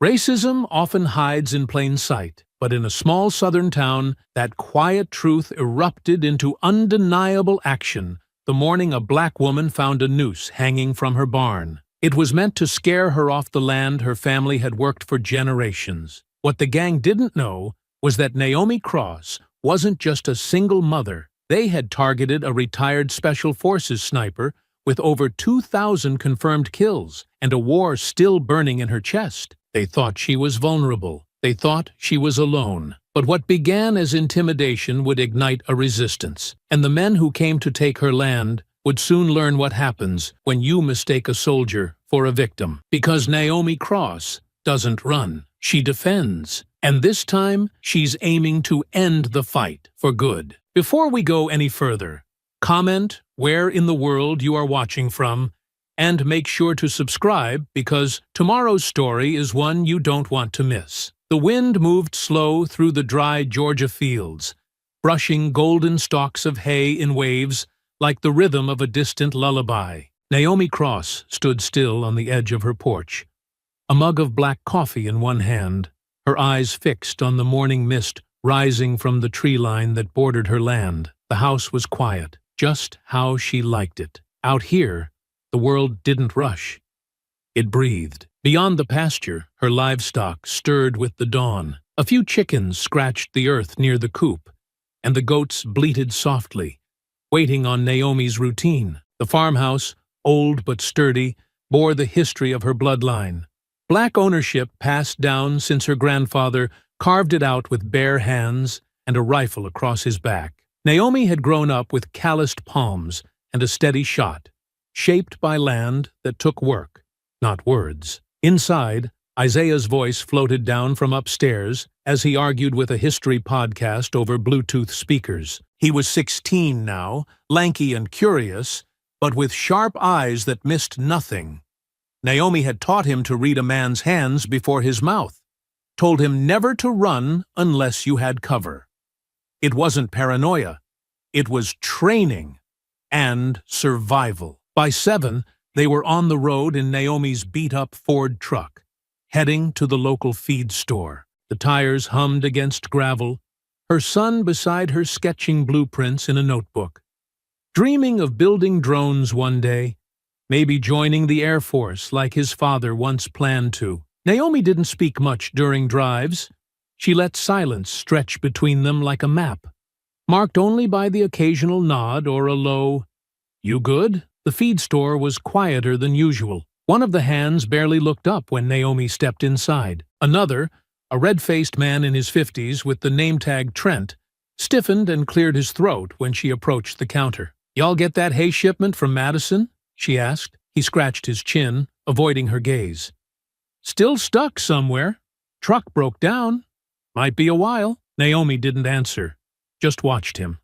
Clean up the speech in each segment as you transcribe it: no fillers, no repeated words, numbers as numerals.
Racism often hides in plain sight, but in a small southern town, that quiet truth erupted into undeniable action the morning a black woman found a noose hanging from her barn. It was meant to scare her off the land her family had worked for generations. What the gang didn't know was that Naomi Cross wasn't just a single mother. They had targeted a retired Special Forces sniper with over 2,000 confirmed kills and a war still burning in her chest. They thought she was vulnerable. They thought she was alone. But what began as intimidation would ignite a resistance, and the men who came to take her land would soon learn what happens when you mistake a soldier for a victim. Because Naomi Cross doesn't run, she defends. And this time, she's aiming to end the fight for good. Before we go any further, comment where in the world you are watching from, and make sure to subscribe because tomorrow's story is one you don't want to miss. The wind moved slow through the dry Georgia fields, brushing golden stalks of hay in waves like the rhythm of a distant lullaby. Naomi Cross stood still on the edge of her porch, a mug of black coffee in one hand, her eyes fixed on the morning mist rising from the tree line that bordered her land. The house was quiet, just how she liked it. Out here, the world didn't rush. It breathed. Beyond the pasture, her livestock stirred with the dawn. A few chickens scratched the earth near the coop, and the goats bleated softly, waiting on Naomi's routine. The farmhouse, old but sturdy, bore the history of her bloodline. Black ownership passed down since her grandfather carved it out with bare hands and a rifle across his back. Naomi had grown up with calloused palms and a steady shot, shaped by land that took work, not words. Inside, Isaiah's voice floated down from upstairs as he argued with a history podcast over Bluetooth speakers. He was 16 now, lanky and curious, but with sharp eyes that missed nothing. Naomi had taught him to read a man's hands before his mouth, told him never to run unless you had cover. It wasn't paranoia. It was training and survival. By 7, they were on the road in Naomi's beat-up Ford truck, heading to the local feed store. The tires hummed against gravel, her son beside her sketching blueprints in a notebook. Dreaming of building drones one day, maybe joining the Air Force like his father once planned to. Naomi didn't speak much during drives. She let silence stretch between them like a map, marked only by the occasional nod or a low, "You good?" The feed store was quieter than usual. One of the hands barely looked up when Naomi stepped inside. Another, a red-faced man in his 50s with the name tag Trent, stiffened and cleared his throat when she approached the counter. "Y'all get that hay shipment from Madison?" she asked. He scratched his chin, avoiding her gaze. "Still stuck somewhere. Truck broke down. Might be a while." Naomi didn't answer, just watched him.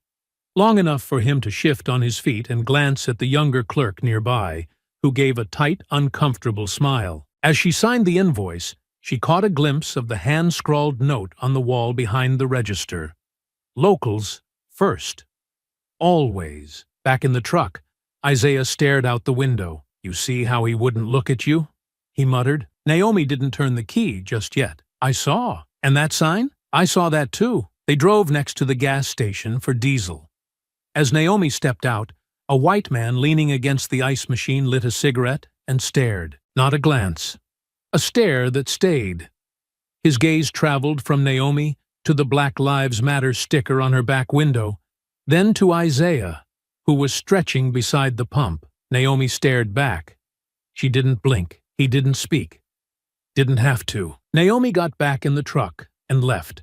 Long enough for him to shift on his feet and glance at the younger clerk nearby, who gave a tight, uncomfortable smile. As she signed the invoice, she caught a glimpse of the hand-scrawled note on the wall behind the register. Locals first. Always. Back in the truck, Isaiah stared out the window. "You see how he wouldn't look at you?" he muttered. Naomi didn't turn the key just yet. "I saw. And that sign? I saw that too." They drove next to the gas station for diesel. As Naomi stepped out, a white man leaning against the ice machine lit a cigarette and stared. Not a glance. A stare that stayed. His gaze traveled from Naomi to the Black Lives Matter sticker on her back window, then to Isaiah, who was stretching beside the pump. Naomi stared back. She didn't blink. He didn't speak. Didn't have to. Naomi got back in the truck and left.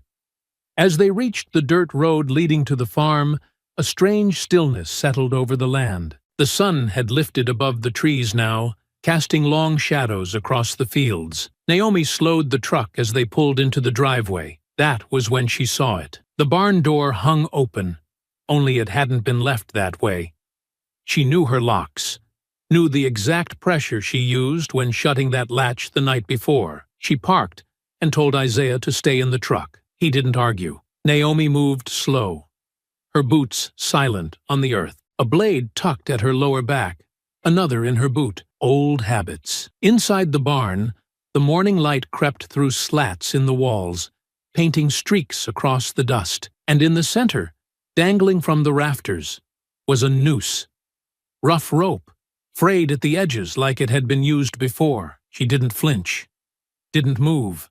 As they reached the dirt road leading to the farm, a strange stillness settled over the land. The sun had lifted above the trees now, casting long shadows across the fields. Naomi slowed the truck as they pulled into the driveway. That was when she saw it. The barn door hung open, only it hadn't been left that way. She knew her locks, knew the exact pressure she used when shutting that latch the night before. She parked and told Isaiah to stay in the truck. He didn't argue. Naomi moved slow, her boots silent on the earth, a blade tucked at her lower back, another in her boot. Old habits. Inside the barn, the The morning light crept through slats in the walls, painting streaks across the dust, and in the center, dangling from the rafters, was a noose. Rough rope, frayed at the edges like it had been used before. She didn't flinch, didn't move.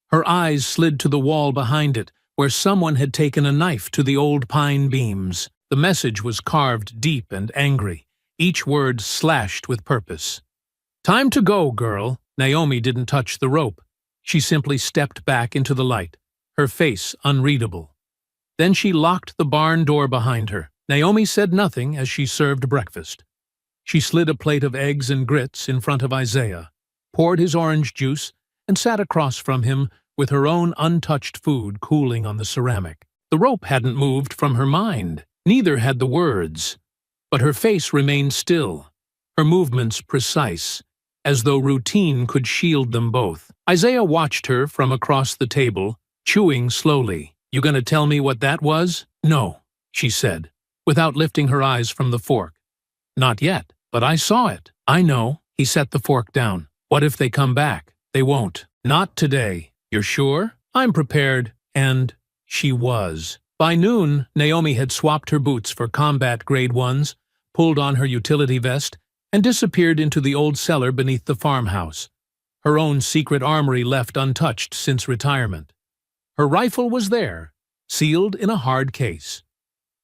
Her eyes slid to the wall behind it, where someone had taken a knife to the old pine beams. The message was carved deep and angry, each word slashed with purpose. "Time to go, girl." Naomi didn't touch the rope. She simply stepped back into the light, her face unreadable. Then she locked the barn door behind her. Naomi said nothing as she served breakfast. She slid a plate of eggs and grits in front of Isaiah, poured his orange juice, and sat across from him with her own untouched food cooling on the ceramic. The rope hadn't moved from her mind, neither had the words, but her face remained still, her movements precise, as though routine could shield them both. Isaiah watched her from across the table, chewing slowly. "You gonna tell me what that was?" "No," she said, without lifting her eyes from the fork. "Not yet, but I saw it." "I know." He set the fork down. "What if they come back?" "They won't. Not today." "You're sure?" "I'm prepared." And she was. By noon, Naomi had swapped her boots for combat-grade ones, pulled on her utility vest, and disappeared into the old cellar beneath the farmhouse, her own secret armory left untouched since retirement. Her rifle was there, sealed in a hard case.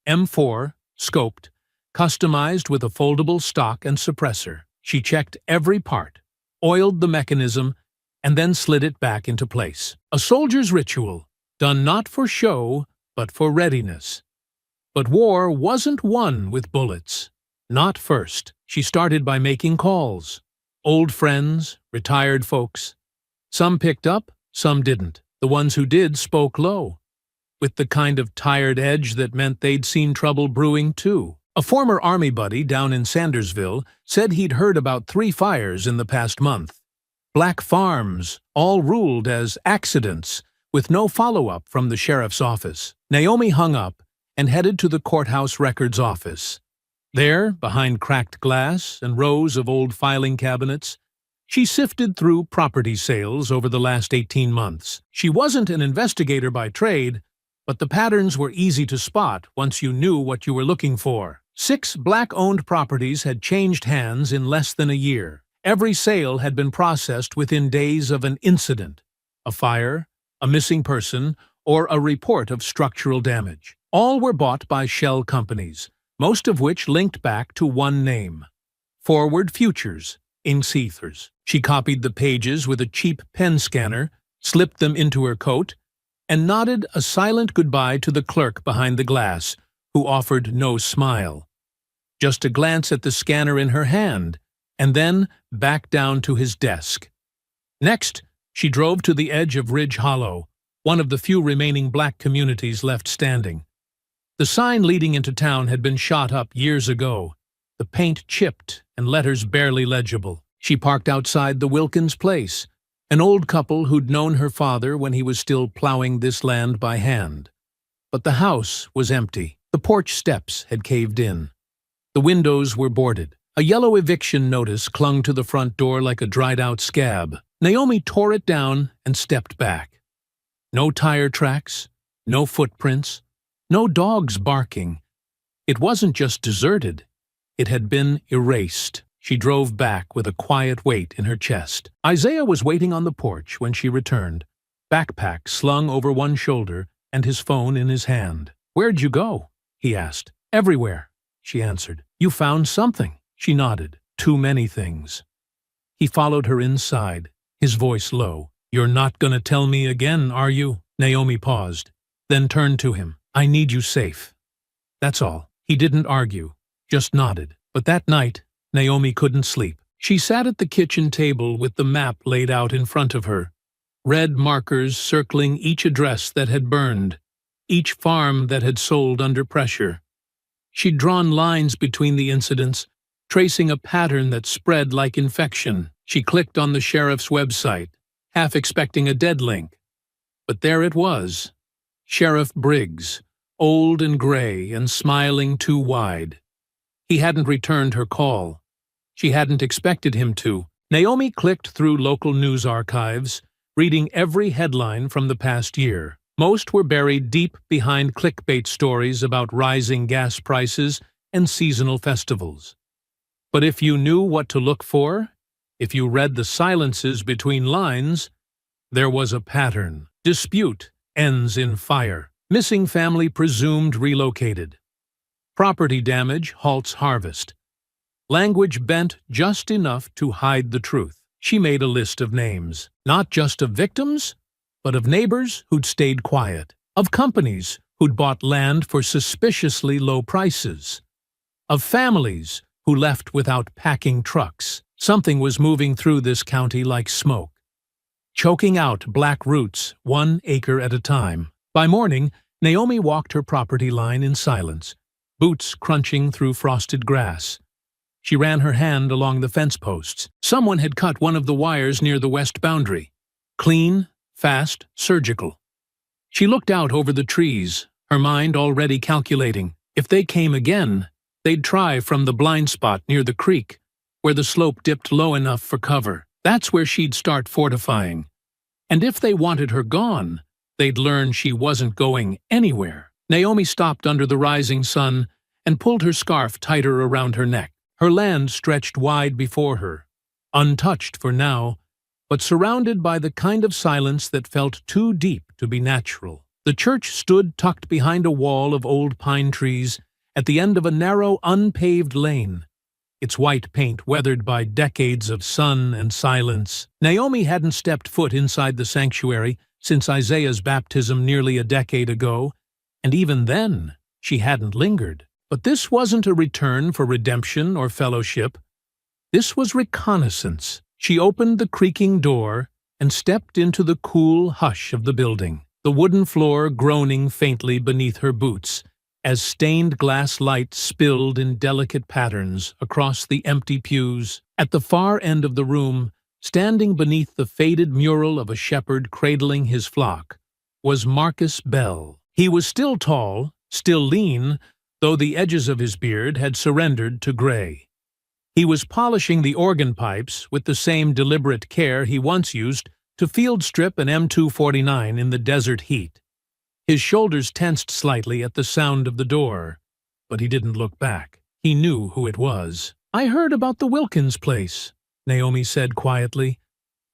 M4, scoped, customized with a foldable stock and suppressor. She checked every part, oiled the mechanism, and then slid it back into place. A soldier's ritual, done not for show, but for readiness. But war wasn't won with bullets. Not first. She started by making calls. Old friends, retired folks. Some picked up, some didn't. The ones who did spoke low, with the kind of tired edge that meant they'd seen trouble brewing too. A former army buddy down in Sandersville said he'd heard about 3 fires in the past month. Black farms, all ruled as accidents, with no follow-up from the sheriff's office. Naomi hung up and headed to the courthouse records office. There, behind cracked glass and rows of old filing cabinets, she sifted through property sales over the last 18 months. She wasn't an investigator by trade, but the patterns were easy to spot once you knew what you were looking for. 6 black-owned properties had changed hands in less than a year. Every sale had been processed within days of an incident, a fire, a missing person, or a report of structural damage. All were bought by shell companies, most of which linked back to one name: Forward Futures, Inc. She copied the pages with a cheap pen scanner, slipped them into her coat, and nodded a silent goodbye to the clerk behind the glass, who offered no smile. Just a glance at the scanner in her hand, and then back down to his desk. Next, she drove to the edge of Ridge Hollow, one of the few remaining black communities left standing. The sign leading into town had been shot up years ago, the paint chipped and letters barely legible. She parked outside the Wilkins place, an old couple who'd known her father when he was still plowing this land by hand. But the house was empty. The porch steps had caved in. The windows were boarded. A yellow eviction notice clung to the front door like a dried-out scab. Naomi tore it down and stepped back. No tire tracks, no footprints, no dogs barking. It wasn't just deserted. It had been erased. She drove back with a quiet weight in her chest. Isaiah was waiting on the porch when she returned, backpack slung over one shoulder and his phone in his hand. "Where'd you go?" he asked. "Everywhere," she answered. "You found something?" She nodded. "Too many things." He followed her inside, his voice low. "You're not gonna tell me again, are you?" Naomi paused, then turned to him. "I need you safe. That's all." He didn't argue, just nodded. But that night, Naomi couldn't sleep. She sat at the kitchen table with the map laid out in front of her, red markers circling each address that had burned, each farm that had sold under pressure. She'd drawn lines between the incidents, tracing a pattern that spread like infection. She clicked on the sheriff's website, half expecting a dead link. But there it was. Sheriff Briggs, old and gray and smiling too wide. He hadn't returned her call. She hadn't expected him to. Naomi clicked through local news archives, reading every headline from the past year. Most were buried deep behind clickbait stories about rising gas prices and seasonal festivals. But if you knew what to look for, if you read the silences between lines, there was a pattern. Dispute ends in fire. Missing family presumed relocated. Property damage halts harvest. Language bent just enough to hide the truth. She made a list of names, not just of victims, but of neighbors who'd stayed quiet, of companies who'd bought land for suspiciously low prices, of families who left without packing trucks. Something was moving through this county like smoke, choking out black roots 1 acre at a time. By morning, Naomi walked her property line in silence, boots crunching through frosted grass. She ran her hand along the fence posts. Someone had cut one of the wires near the west boundary. Clean, fast, surgical. She looked out over the trees, her mind already calculating. If they came again, they'd try from the blind spot near the creek, where the slope dipped low enough for cover. That's where she'd start fortifying. And if they wanted her gone, they'd learn she wasn't going anywhere. Naomi stopped under the rising sun and pulled her scarf tighter around her neck. Her land stretched wide before her, untouched for now, but surrounded by the kind of silence that felt too deep to be natural. The church stood tucked behind a wall of old pine trees at the end of a narrow, unpaved lane, its white paint weathered by decades of sun and silence. Naomi hadn't stepped foot inside the sanctuary since Isaiah's baptism nearly a decade ago, and even then, she hadn't lingered. But this wasn't a return for redemption or fellowship. This was reconnaissance. She opened the creaking door and stepped into the cool hush of the building, the wooden floor groaning faintly beneath her boots, as stained glass light spilled in delicate patterns across the empty pews. At the far end of the room, standing beneath the faded mural of a shepherd cradling his flock, was Marcus Bell. He was still tall, still lean, though the edges of his beard had surrendered to gray. He was polishing the organ pipes with the same deliberate care he once used to field strip an M249 in the desert heat. His shoulders tensed slightly at the sound of the door, but he didn't look back. He knew who it was. "I heard about the Wilkins place," Naomi said quietly,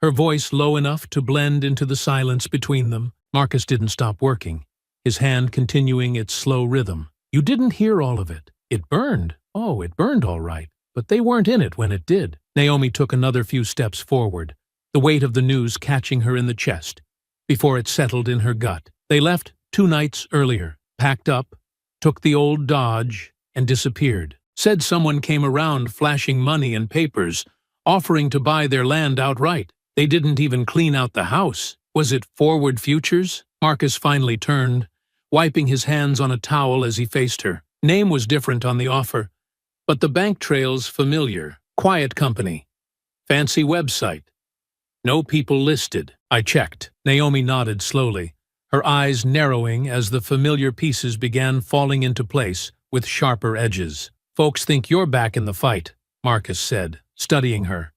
her voice low enough to blend into the silence between them. Marcus didn't stop working, his hand continuing its slow rhythm. "You didn't hear all of it. It burned. Oh, it burned all right. But they weren't in it when it did." Naomi took another few steps forward, the weight of the news catching her in the chest, before it settled in her gut. They left 2 nights earlier, packed up, took the old Dodge, and disappeared. Said someone came around flashing money and papers, offering to buy their land outright. They didn't even clean out the house. Was it forward futures? Marcus finally turned, wiping his hands on a towel as he faced her. Name was different on the offer, but the bank trails familiar. Quiet company. Fancy website. No people listed. I checked. Naomi nodded slowly, her eyes narrowing as the familiar pieces began falling into place with sharper edges. "Folks think you're back in the fight," Marcus said, studying her.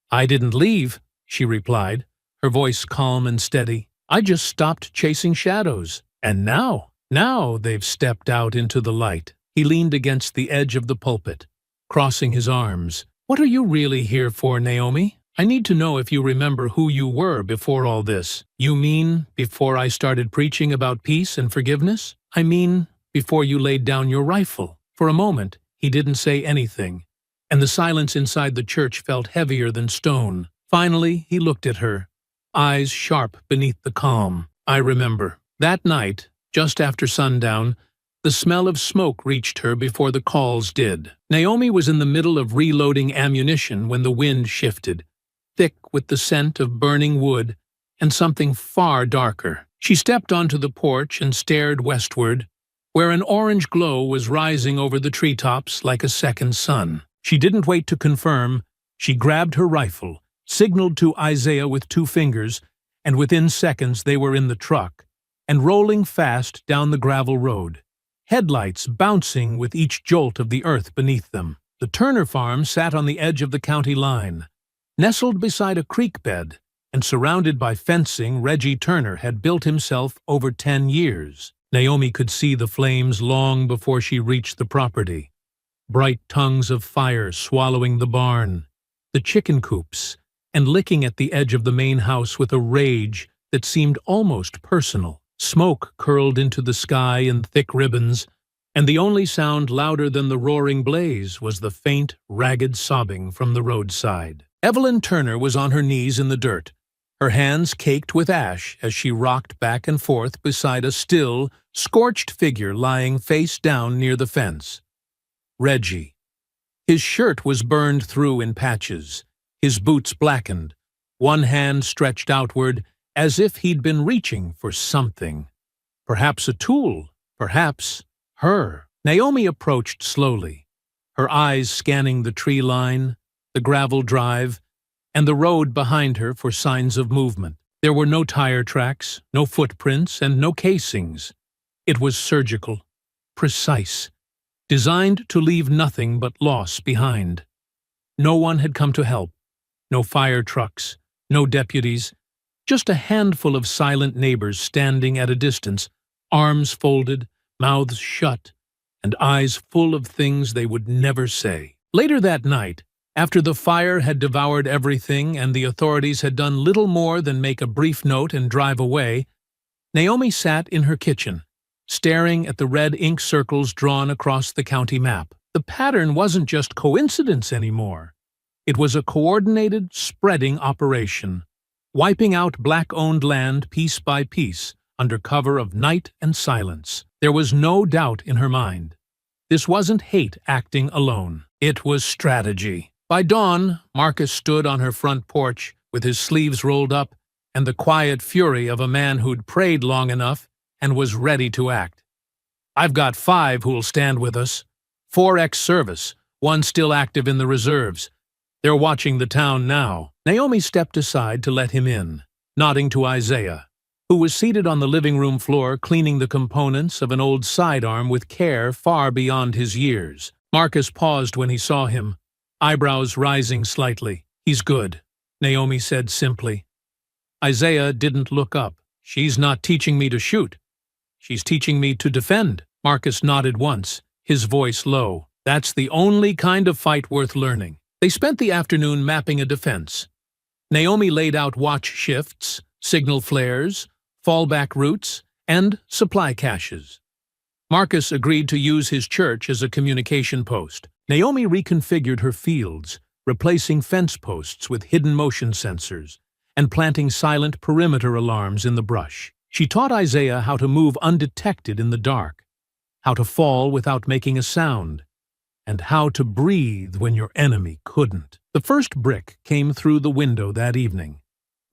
"I didn't leave," she replied, her voice calm and steady. "I just stopped chasing shadows. And now they've stepped out into the light." He leaned against the edge of the pulpit, crossing his arms. "What are you really here for, Naomi? I need to know if you remember who you were before all this." "You mean before I started preaching about peace and forgiveness?" "I mean before you laid down your rifle." For a moment, he didn't say anything, and the silence inside the church felt heavier than stone. Finally, he looked at her, eyes sharp beneath the calm. "I remember. That night, just after sundown, the smell of smoke reached her before the calls did. Naomi was in the middle of reloading ammunition when the wind shifted, thick with the scent of burning wood and something far darker. She stepped onto the porch and stared westward, where an orange glow was rising over the treetops like a second sun. She didn't wait to confirm. She grabbed her rifle, signaled to Isaiah with 2 fingers, and within seconds they were in the truck and rolling fast down the gravel road, headlights bouncing with each jolt of the earth beneath them. The Turner farm sat on the edge of the county line, Nestled beside a creek bed and surrounded by fencing Reggie Turner had built himself over 10 years. Naomi could see the flames long before she reached the property. Bright tongues of fire swallowing the barn, the chicken coops, and licking at the edge of the main house with a rage that seemed almost personal. Smoke curled into the sky in thick ribbons, and the only sound louder than the roaring blaze was the faint, ragged sobbing from the roadside. Evelyn Turner was on her knees in the dirt, her hands caked with ash as she rocked back and forth beside a still, scorched figure lying face down near the fence. Reggie. His shirt was burned through in patches, his boots blackened, one hand stretched outward as if he'd been reaching for something. Perhaps a tool, perhaps her. Naomi approached slowly, her eyes scanning the tree line, the gravel drive, and the road behind her for signs of movement. There were no tire tracks, no footprints, and no casings. It was surgical, precise, designed to leave nothing but loss behind. No one had come to help. No fire trucks, no deputies, just a handful of silent neighbors standing at a distance, arms folded, mouths shut, and eyes full of things they would never say. Later that night, after the fire had devoured everything and the authorities had done little more than make a brief note and drive away, Naomi sat in her kitchen, staring at the red ink circles drawn across the county map. The pattern wasn't just coincidence anymore. It was a coordinated, spreading operation, wiping out black-owned land piece by piece under cover of night and silence. There was no doubt in her mind. This wasn't hate acting alone. It was strategy. By dawn, Marcus stood on her front porch with his sleeves rolled up and the quiet fury of a man who'd prayed long enough and was ready to act. "I've got 5 who'll stand with us. 4 ex-service, 1 still active in the reserves. They're watching the town now." Naomi stepped aside to let him in, nodding to Isaiah, who was seated on the living room floor cleaning the components of an old sidearm with care far beyond his years. Marcus paused when he saw him, eyebrows rising slightly. "He's good," Naomi said simply. Isaiah didn't look up. "She's not teaching me to shoot. She's teaching me to defend." Marcus nodded once, his voice low. "That's the only kind of fight worth learning." They spent the afternoon mapping a defense. Naomi laid out watch shifts, signal flares, fallback routes, and supply caches. Marcus agreed to use his church as a communication post. Naomi reconfigured her fields, replacing fence posts with hidden motion sensors, and planting silent perimeter alarms in the brush. She taught Isaiah how to move undetected in the dark, how to fall without making a sound, and how to breathe when your enemy couldn't. The first brick came through the window that evening,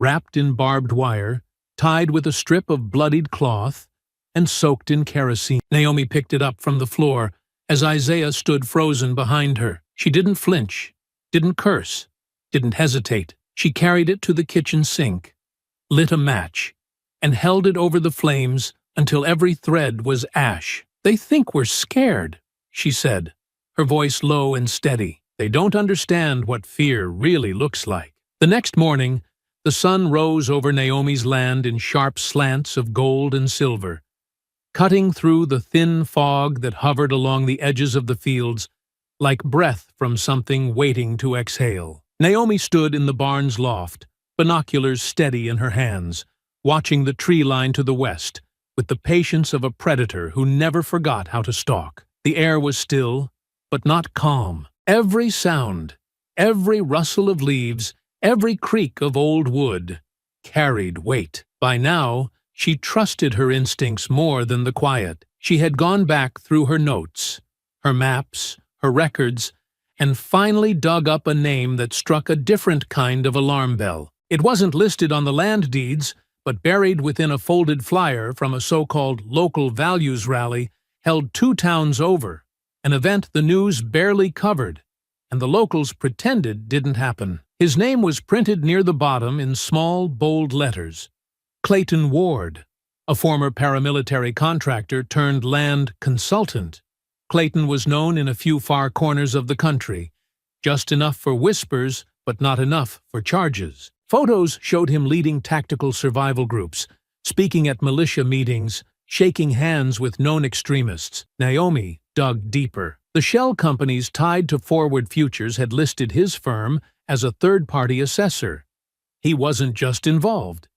wrapped in barbed wire, tied with a strip of bloodied cloth, and soaked in kerosene. Naomi picked it up from the floor as Isaiah stood frozen behind her. She didn't flinch, didn't curse, didn't hesitate. She carried it to the kitchen sink, lit a match, and held it over the flames until every thread was ash. "They think we're scared," she said, her voice low and steady. "They don't understand what fear really looks like." The next morning, the sun rose over Naomi's land in sharp slants of gold and silver, cutting through the thin fog that hovered along the edges of the fields like breath from something waiting to exhale. Naomi stood in the barn's loft, binoculars steady in her hands, watching the tree line to the west, with the patience of a predator who never forgot how to stalk. The air was still, but not calm. Every sound, every rustle of leaves, every creak of old wood carried weight. By now, she trusted her instincts more than the quiet. She had gone back through her notes, her maps, her records, and finally dug up a name that struck a different kind of alarm bell. It wasn't listed on the land deeds, but buried within a folded flyer from a so-called local values rally held 2 towns over, an event the news barely covered, and the locals pretended didn't happen. His name was printed near the bottom in small, bold letters. Clayton Ward, a former paramilitary contractor turned land consultant. Clayton was known in a few far corners of the country, just enough for whispers but not enough for charges. Photos showed him leading tactical survival groups, speaking at militia meetings, shaking hands with known extremists. Naomi dug deeper. The shell companies tied to Forward Futures had listed his firm as a third-party assessor. He wasn't just involved.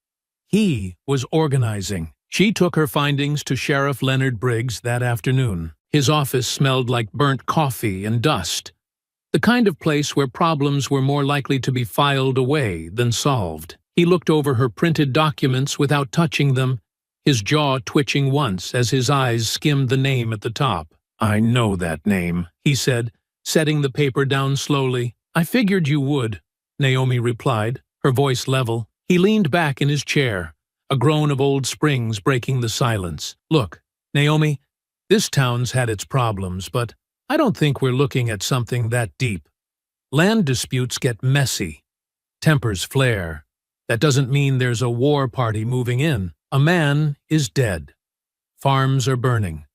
He was organizing. She took her findings to Sheriff Leonard Briggs that afternoon. His office smelled like burnt coffee and dust, the kind of place where problems were more likely to be filed away than solved. He looked over her printed documents without touching them, his jaw twitching once as his eyes skimmed the name at the top. "I know that name," he said, setting the paper down slowly. "I figured you would," Naomi replied, her voice level. He leaned back in his chair, a groan of old springs breaking the silence. "Look, Naomi, this town's had its problems, but I don't think we're looking at something that deep. Land disputes get messy. Tempers flare. That doesn't mean there's a war party moving in. A man is dead. Farms are burning.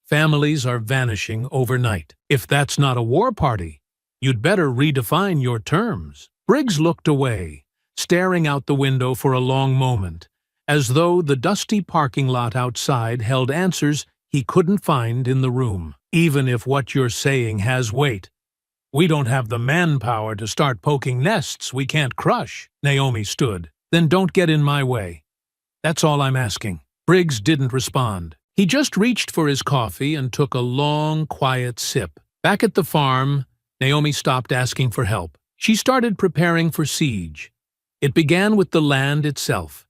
Families are vanishing overnight. If that's not a war party, you'd better redefine your terms." Briggs looked away, staring out the window for a long moment, as though the dusty parking lot outside held answers he couldn't find in the room. "Even if what you're saying has weight, we don't have the manpower to start poking nests we can't crush." Naomi stood. "Then don't get in my way. That's all I'm asking." Briggs didn't respond. He just reached for his coffee and took a long, quiet sip. Back at the farm, Naomi stopped asking for help. She started preparing for siege. It began with the land itself.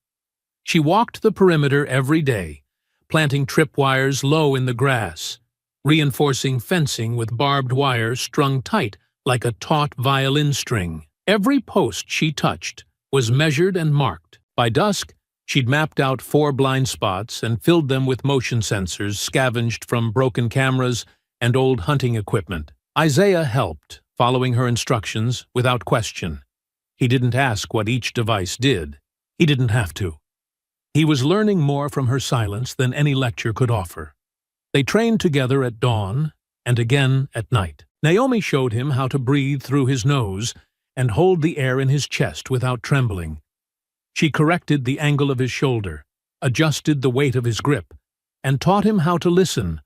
She walked the perimeter every day, planting tripwires low in the grass, reinforcing fencing with barbed wire strung tight like a taut violin string. Every post she touched was measured and marked. By dusk, she'd mapped out 4 blind spots and filled them with motion sensors scavenged from broken cameras and old hunting equipment. Isaiah helped, following her instructions without question. He didn't ask what each device did. He didn't have to. He was learning more from her silence than any lecture could offer. They trained together at dawn and again at night. Naomi showed him how to breathe through his nose and hold the air in his chest without trembling. She corrected the angle of his shoulder, adjusted the weight of his grip, and taught him how to listen,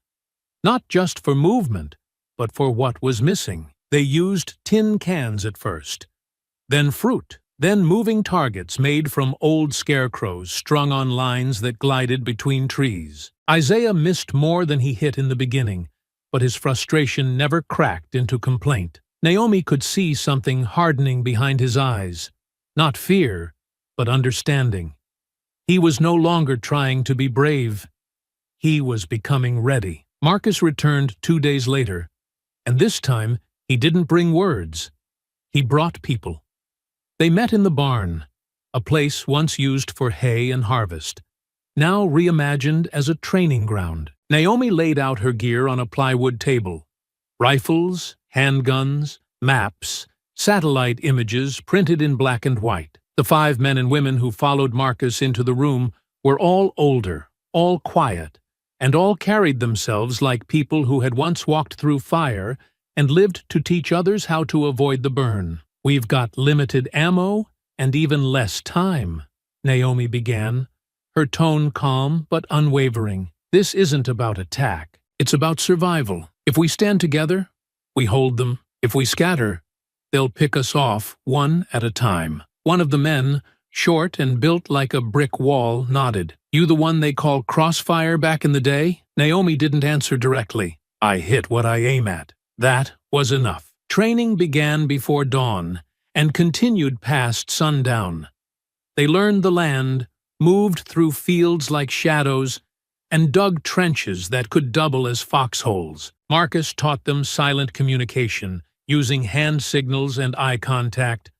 not just for movement, but for what was missing. They used tin cans at first, then fruit, then moving targets made from old scarecrows strung on lines that glided between trees. Isaiah missed more than he hit in the beginning, but his frustration never cracked into complaint. Naomi could see something hardening behind his eyes, not fear, but understanding. He was no longer trying to be brave. He was becoming ready. Marcus returned 2 days later, and this time he didn't bring words. He brought people. They met in the barn, a place once used for hay and harvest, now reimagined as a training ground. Naomi laid out her gear on a plywood table. Rifles, handguns, maps, satellite images printed in black and white. The 5 men and women who followed Marcus into the room were all older, all quiet, and all carried themselves like people who had once walked through fire and lived to teach others how to avoid the burn. "We've got limited ammo and even less time," Naomi began, her tone calm but unwavering. "This isn't about attack. It's about survival. If we stand together, we hold them. If we scatter, they'll pick us off one at a time." One of the men, short and built like a brick wall, nodded. "You the one they call Crossfire back in the day?" Naomi didn't answer directly. "I hit what I aim at." That was enough. Training began before dawn and continued past sundown. They learned the land, moved through fields like shadows, and dug trenches that could double as foxholes. Marcus taught them silent communication, using hand signals and eye contact,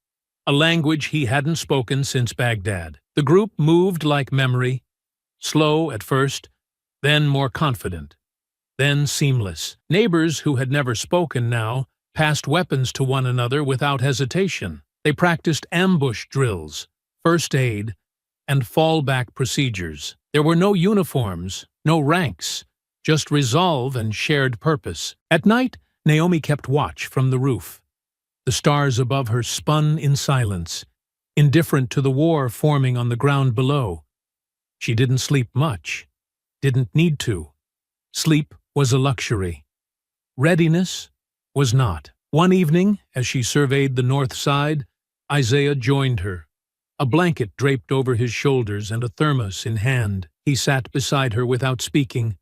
a language he hadn't spoken since Baghdad. The group moved like memory, slow at first, then more confident, then seamless. Neighbors who had never spoken now passed weapons to one another without hesitation. They practiced ambush drills, first aid, and fallback procedures. There were no uniforms, no ranks, just resolve and shared purpose. At night, Naomi kept watch from the roof. The stars above her spun in silence, indifferent to the war forming on the ground below. She didn't sleep much, didn't need to. Sleep was a luxury. Readiness was not. One evening, as she surveyed the north side, Isaiah joined her. A blanket draped over his shoulders and a thermos in hand. He sat beside her without speaking,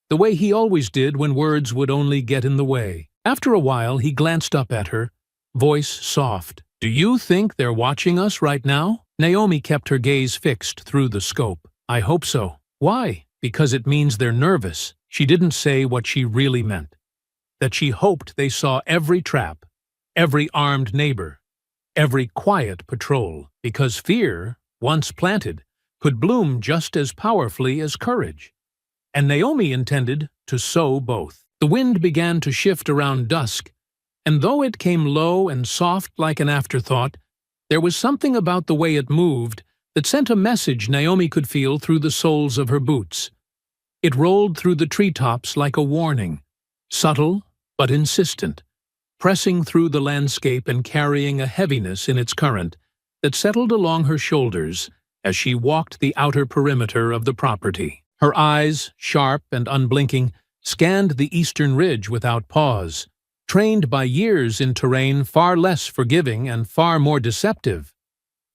the way he always did when words would only get in the way. After a while, he glanced up at her, voice soft. "Do you think they're watching us right now?" Naomi kept her gaze fixed through the scope. "I hope so." "Why?" "Because it means they're nervous." She didn't say what she really meant. That she hoped they saw every trap, every armed neighbor, every quiet patrol, because fear, once planted, could bloom just as powerfully as courage. And Naomi intended to sow both. The wind began to shift around dusk, and though it came low and soft like an afterthought, there was something about the way it moved that sent a message Naomi could feel through the soles of her boots. It rolled through the treetops like a warning, subtle but insistent, pressing through the landscape and carrying a heaviness in its current that settled along her shoulders as she walked the outer perimeter of the property. Her eyes, sharp and unblinking, scanned the eastern ridge without pause, trained by years in terrain far less forgiving and far more deceptive.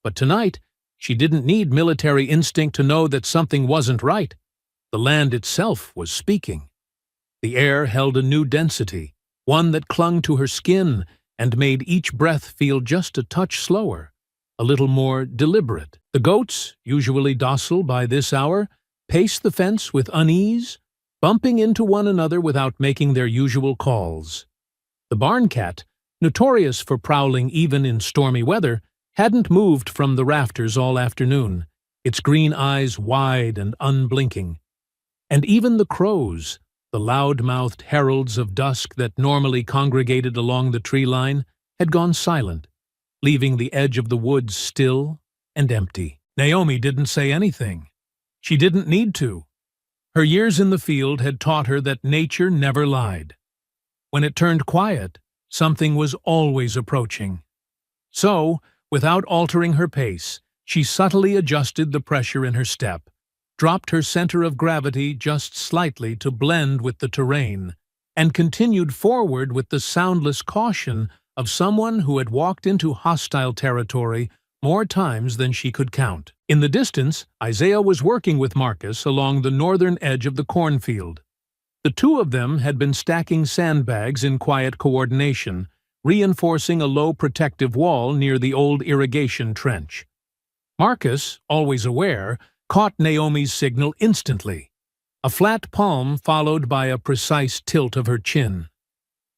But tonight, she didn't need military instinct to know that something wasn't right. The land itself was speaking. The air held a new density, one that clung to her skin and made each breath feel just a touch slower, a little more deliberate. The goats, usually docile by this hour, paced the fence with unease, bumping into one another without making their usual calls. The barn cat, notorious for prowling even in stormy weather, hadn't moved from the rafters all afternoon, its green eyes wide and unblinking. And even the crows, the loud-mouthed heralds of dusk that normally congregated along the tree line, had gone silent, leaving the edge of the woods still and empty. Naomi didn't say anything. She didn't need to. Her years in the field had taught her that nature never lied. When it turned quiet, something was always approaching. So, without altering her pace, she subtly adjusted the pressure in her step, dropped her center of gravity just slightly to blend with the terrain, and continued forward with the soundless caution of someone who had walked into hostile territory more times than she could count. In the distance, Isaiah was working with Marcus along the northern edge of the cornfield. The two of them had been stacking sandbags in quiet coordination, reinforcing a low protective wall near the old irrigation trench. Marcus, always aware, caught Naomi's signal instantly, a flat palm followed by a precise tilt of her chin.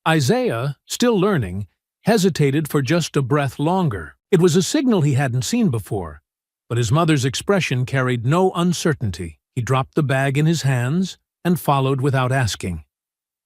Isaiah, still learning, hesitated for just a breath longer. It was a signal he hadn't seen before, but his mother's expression carried no uncertainty. He dropped the bag in his hands and followed without asking.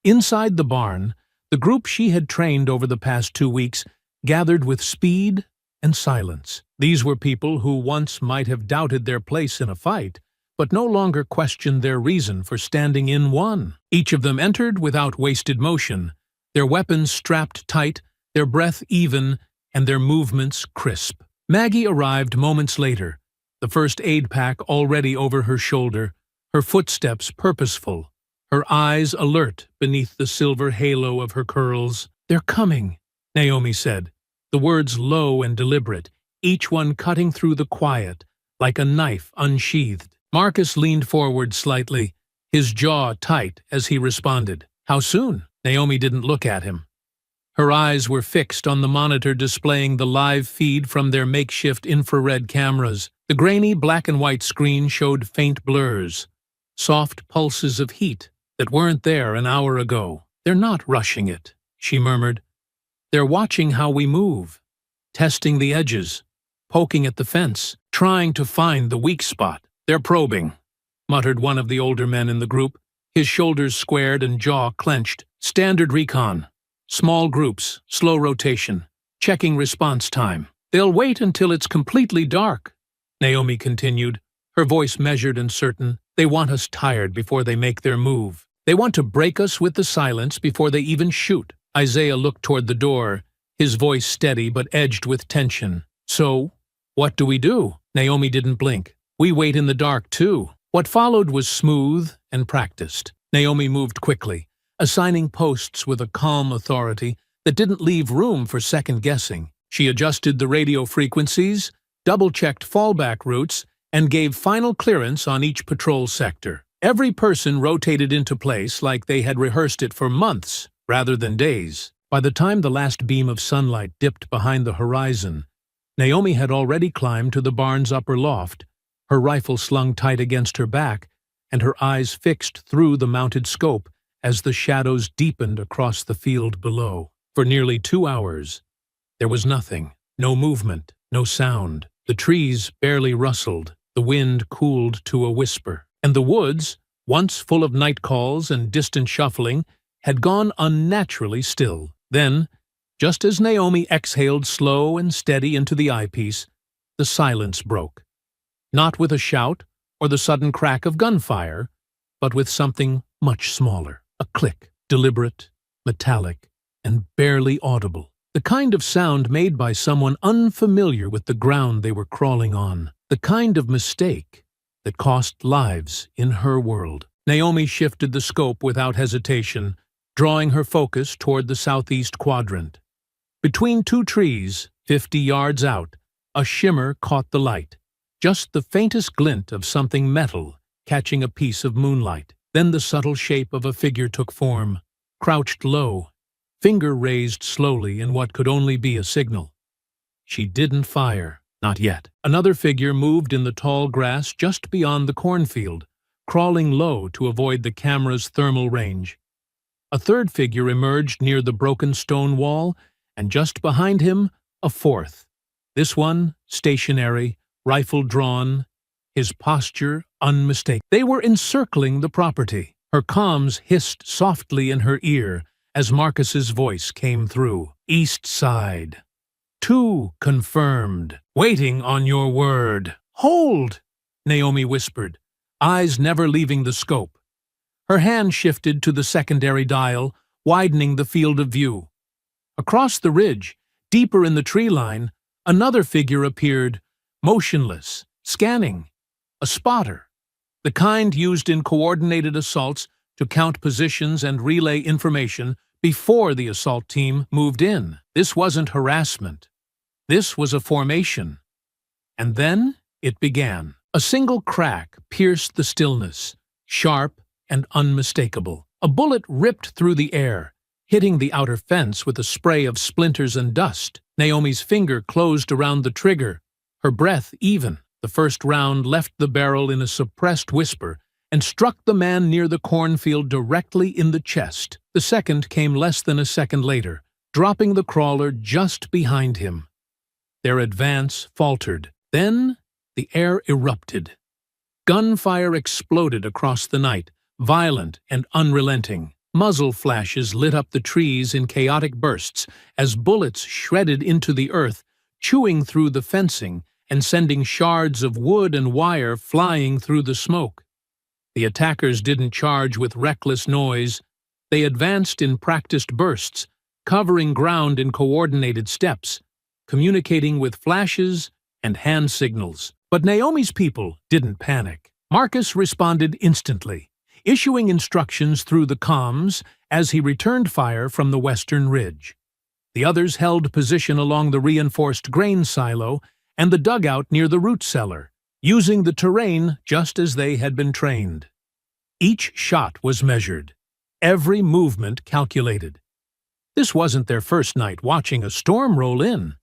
Inside the barn, the group she had trained over the past 2 weeks gathered with speed and silence. These were people who once might have doubted their place in a fight, but no longer questioned their reason for standing in one. Each of them entered without wasted motion, their weapons strapped tight, their breath even, and their movements crisp. Maggie arrived moments later, the first aid pack already over her shoulder, her footsteps purposeful, her eyes alert beneath the silver halo of her curls. "They're coming," Naomi said, the words low and deliberate, each one cutting through the quiet, like a knife unsheathed. Marcus leaned forward slightly, his jaw tight as he responded. "How soon?" Naomi didn't look at him. Her eyes were fixed on the monitor displaying the live feed from their makeshift infrared cameras. The grainy black-and-white screen showed faint blurs, soft pulses of heat that weren't there an hour ago. "They're not rushing it," she murmured. "They're watching how we move, testing the edges, poking at the fence, trying to find the weak spot." "They're probing," muttered one of the older men in the group, his shoulders squared and jaw clenched. "Standard recon. Small groups, slow rotation, checking response time. They'll wait until it's completely dark," Naomi continued, her voice measured and certain. "They want us tired before they make their move. They want to break us with the silence before they even shoot." Isaiah looked toward the door, his voice steady but edged with tension. "So, what do we do?" Naomi didn't blink. "We wait in the dark, too." What followed was smooth and practiced. Naomi moved quickly, assigning posts with a calm authority that didn't leave room for second-guessing. She adjusted the radio frequencies, double-checked fallback routes, and gave final clearance on each patrol sector. Every person rotated into place like they had rehearsed it for months rather than days. By the time the last beam of sunlight dipped behind the horizon, Naomi had already climbed to the barn's upper loft, her rifle slung tight against her back, and her eyes fixed through the mounted scope as the shadows deepened across the field below. For nearly 2 hours, there was nothing. No movement, no sound. The trees barely rustled, the wind cooled to a whisper. And the woods, once full of night calls and distant shuffling, had gone unnaturally still. Then, just as Naomi exhaled slow and steady into the eyepiece, the silence broke. Not with a shout or the sudden crack of gunfire, but with something much smaller. A click, deliberate, metallic, and barely audible. The kind of sound made by someone unfamiliar with the ground they were crawling on. The kind of mistake that cost lives in her world. Naomi shifted the scope without hesitation, drawing her focus toward the southeast quadrant. Between 2 trees, 50 yards out, a shimmer caught the light. Just the faintest glint of something metal catching a piece of moonlight. Then the subtle shape of a figure took form, crouched low, finger raised slowly in what could only be a signal. She didn't fire, not yet. Another figure moved in the tall grass just beyond the cornfield, crawling low to avoid the camera's thermal range. A third figure emerged near the broken stone wall, and just behind him, a fourth. This one, stationary, rifle drawn, his posture unmistakable. They were encircling the property. Her comms hissed softly in her ear as Marcus's voice came through. "East side. 2 confirmed. Waiting on your word." "Hold!" Naomi whispered, eyes never leaving the scope. Her hand shifted to the secondary dial, widening the field of view. Across the ridge, deeper in the tree line, another figure appeared, motionless, scanning. A spotter, the kind used in coordinated assaults to count positions and relay information before the assault team moved in. This wasn't harassment. This was a formation. And then it began. A single crack pierced the stillness, sharp and unmistakable. A bullet ripped through the air, hitting the outer fence with a spray of splinters and dust. Naomi's finger closed around the trigger, her breath even. The first round left the barrel in a suppressed whisper and struck the man near the cornfield directly in the chest. The second came less than a second later, dropping the crawler just behind him. Their advance faltered. Then the air erupted. Gunfire exploded across the night, violent and unrelenting. Muzzle flashes lit up the trees in chaotic bursts as bullets shredded into the earth, chewing through the fencing and sending shards of wood and wire flying through the smoke. The attackers didn't charge with reckless noise. They advanced in practiced bursts, covering ground in coordinated steps, communicating with flashes and hand signals. But Naomi's people didn't panic. Marcus responded instantly, issuing instructions through the comms as he returned fire from the western ridge. The others held position along the reinforced grain silo and the dugout near the root cellar, using the terrain just as they had been trained. Each shot was measured, every movement calculated. This wasn't their first night watching a storm roll in,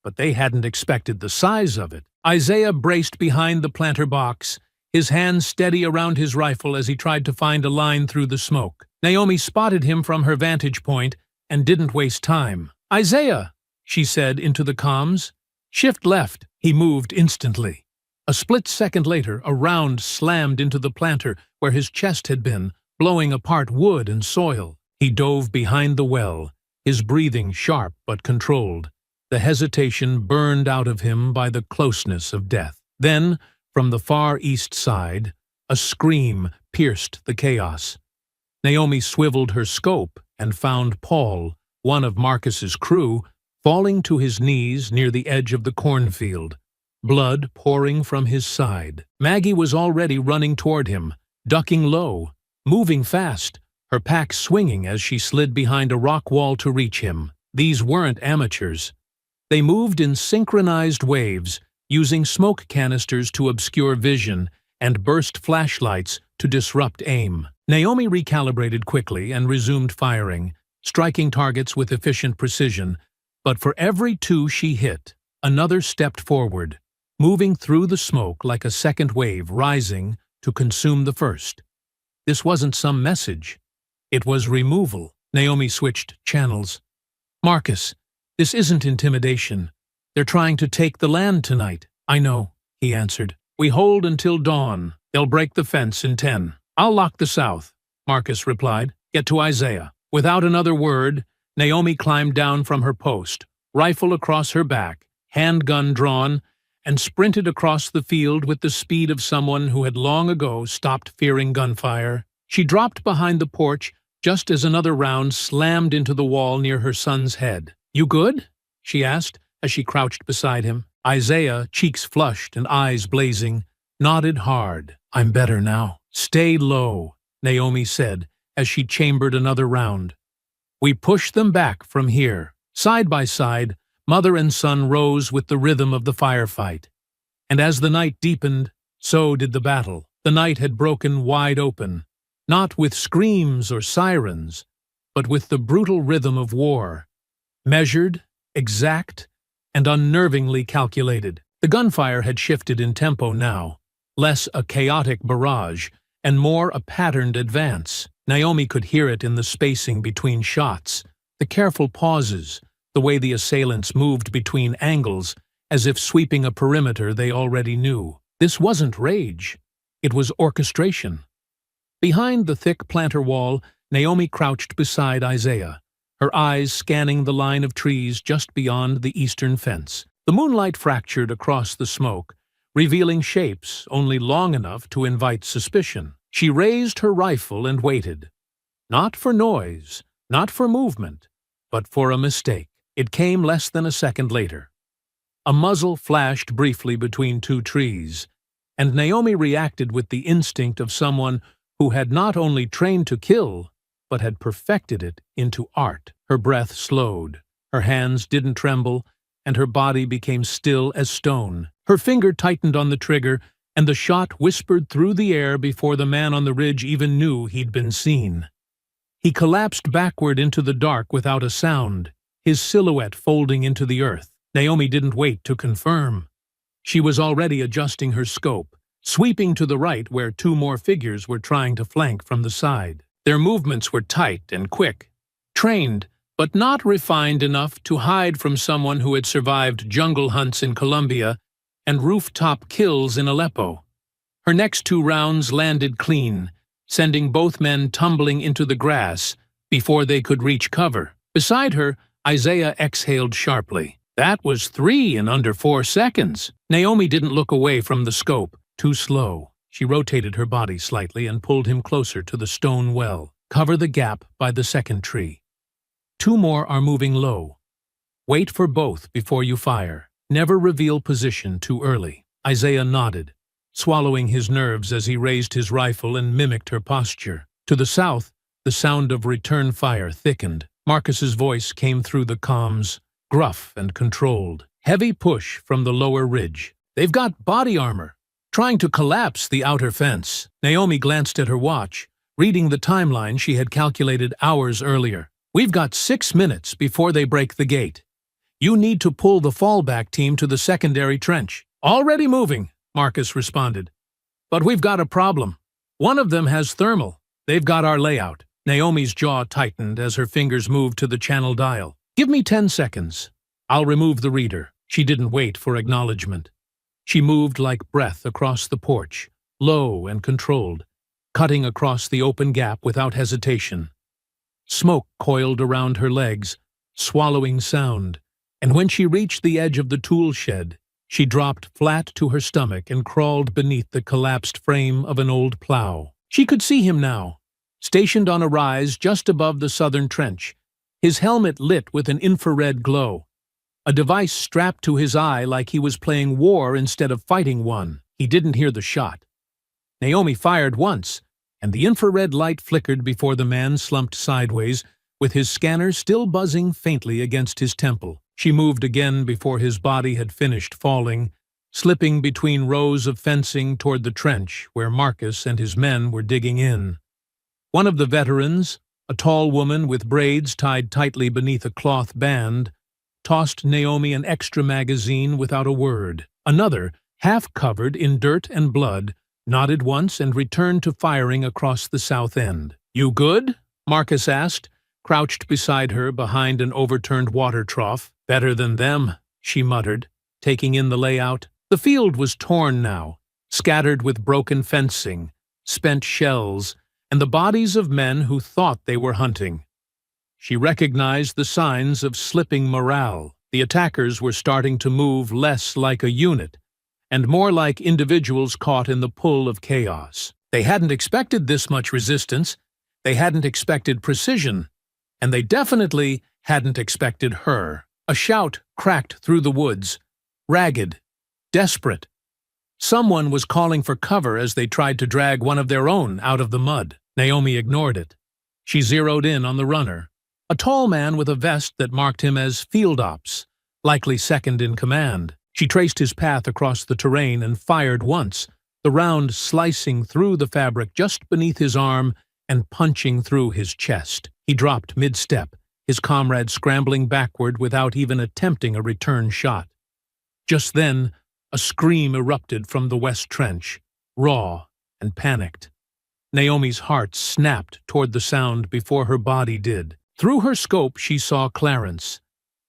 but they hadn't expected the size of it. Isaiah braced behind the planter box, his hands steady around his rifle as he tried to find a line through the smoke. Naomi spotted him from her vantage point and didn't waste time. "Isaiah," she said into the comms. "Shift left." He moved instantly. A split second later, a round slammed into the planter where his chest had been, blowing apart wood and soil. He dove behind the well, his breathing sharp but controlled, the hesitation burned out of him by the closeness of death. Then, from the far east side, a scream pierced the chaos. Naomi swiveled her scope and found Paul, one of Marcus's crew, falling to his knees near the edge of the cornfield, blood pouring from his side. Maggie was already running toward him, ducking low, moving fast, her pack swinging as she slid behind a rock wall to reach him. These weren't amateurs. They moved in synchronized waves, using smoke canisters to obscure vision and burst flashlights to disrupt aim. Naomi recalibrated quickly and resumed firing, striking targets with efficient precision, but for every two she hit, another stepped forward, moving through the smoke like a second wave rising to consume the first. This wasn't some message. It was removal. Naomi switched channels. "Marcus, this isn't intimidation. They're trying to take the land tonight." "I know," he answered. "We hold until dawn. They'll break the fence in 10. "I'll lock the south," Marcus replied. "Get to Isaiah." Without another word, Naomi climbed down from her post, rifle across her back, handgun drawn, and sprinted across the field with the speed of someone who had long ago stopped fearing gunfire. She dropped behind the porch just as another round slammed into the wall near her son's head. "You good?" she asked as she crouched beside him. Isaiah, cheeks flushed and eyes blazing, nodded hard. "I'm better now." "Stay low," Naomi said as she chambered another round. "We push them back from here." Side by side, mother and son rose with the rhythm of the firefight. And as the night deepened, so did the battle. The night had broken wide open, not with screams or sirens, but with the brutal rhythm of war, measured, exact, and unnervingly calculated. The gunfire had shifted in tempo now, less a chaotic barrage and more a patterned advance. Naomi could hear it in the spacing between shots, the careful pauses, the way the assailants moved between angles as if sweeping a perimeter they already knew. This wasn't rage. It was orchestration. Behind the thick planter wall, Naomi crouched beside Isaiah, her eyes scanning the line of trees just beyond the eastern fence. The moonlight fractured across the smoke, revealing shapes only long enough to invite suspicion. She raised her rifle and waited. Not for noise, not for movement, but for a mistake. It came less than a second later. A muzzle flashed briefly between two trees, and Naomi reacted with the instinct of someone who had not only trained to kill, but had perfected it into art. Her breath slowed, her hands didn't tremble, and her body became still as stone. Her finger tightened on the trigger, and the shot whispered through the air before the man on the ridge even knew he'd been seen. He collapsed backward into the dark without a sound, his silhouette folding into the earth. Naomi didn't wait to confirm. She was already adjusting her scope, sweeping to the right where two more figures were trying to flank from the side. Their movements were tight and quick, trained, but not refined enough to hide from someone who had survived jungle hunts in Colombia and rooftop kills in Aleppo. Her next two rounds landed clean, sending both men tumbling into the grass before they could reach cover. Beside her, Isaiah exhaled sharply. That was 3 in under 4 seconds. Naomi didn't look away from the scope. Too slow. She rotated her body slightly and pulled him closer to the stone well. Cover the gap by the second tree. 2 more are moving low. Wait for both before you fire. Never reveal position too early. Isaiah nodded, swallowing his nerves as he raised his rifle and mimicked her posture. To the south, the sound of return fire thickened. Marcus's voice came through the comms, gruff and controlled. Heavy push from the lower ridge. "They've got body armor, trying to collapse the outer fence." Naomi glanced at her watch, reading the timeline she had calculated hours earlier. "We've got 6 minutes before they break the gate. You need to pull the fallback team to the secondary trench." "Already moving," Marcus responded. "But we've got a problem. One of them has thermal. They've got our layout." Naomi's jaw tightened as her fingers moved to the channel dial. "Give me 10 seconds. I'll remove the reader." She didn't wait for acknowledgement. She moved like breath across the porch, low and controlled, cutting across the open gap without hesitation. Smoke coiled around her legs, swallowing sound, and when she reached the edge of the tool shed, she dropped flat to her stomach and crawled beneath the collapsed frame of an old plow. She could see him now, stationed on a rise just above the southern trench, his helmet lit with an infrared glow. a device strapped to his eye like he was playing war instead of fighting one. He didn't hear the shot. Naomi fired once, and the infrared light flickered before the man slumped sideways, with his scanner still buzzing faintly against his temple. She moved again before his body had finished falling, slipping between rows of fencing toward the trench where Marcus and his men were digging in. One of the veterans, a tall woman with braids tied tightly beneath a cloth band, tossed Naomi an extra magazine without a word. Another, half covered in dirt and blood, nodded once and returned to firing across the south end. "You good?" Marcus asked, crouched beside her behind an overturned water trough. "Better than them," she muttered, taking in the layout. The field was torn now, scattered with broken fencing, spent shells, and the bodies of men who thought they were hunting. She recognized the signs of slipping morale. The attackers were starting to move less like a unit, and more like individuals caught in the pull of chaos. They hadn't expected this much resistance, they hadn't expected precision, and they definitely hadn't expected her. A shout cracked through the woods, ragged, desperate. Someone was calling for cover as they tried to drag one of their own out of the mud. Naomi ignored it. She zeroed in on the runner, a tall man with a vest that marked him as field ops, likely second in command. She traced his path across the terrain and fired once, the round slicing through the fabric just beneath his arm and punching through his chest. He dropped mid-step, his comrade scrambling backward without even attempting a return shot. Just then, a scream erupted from the west trench, raw and panicked. Naomi's heart snapped toward the sound before her body did. Through her scope she saw Clarence,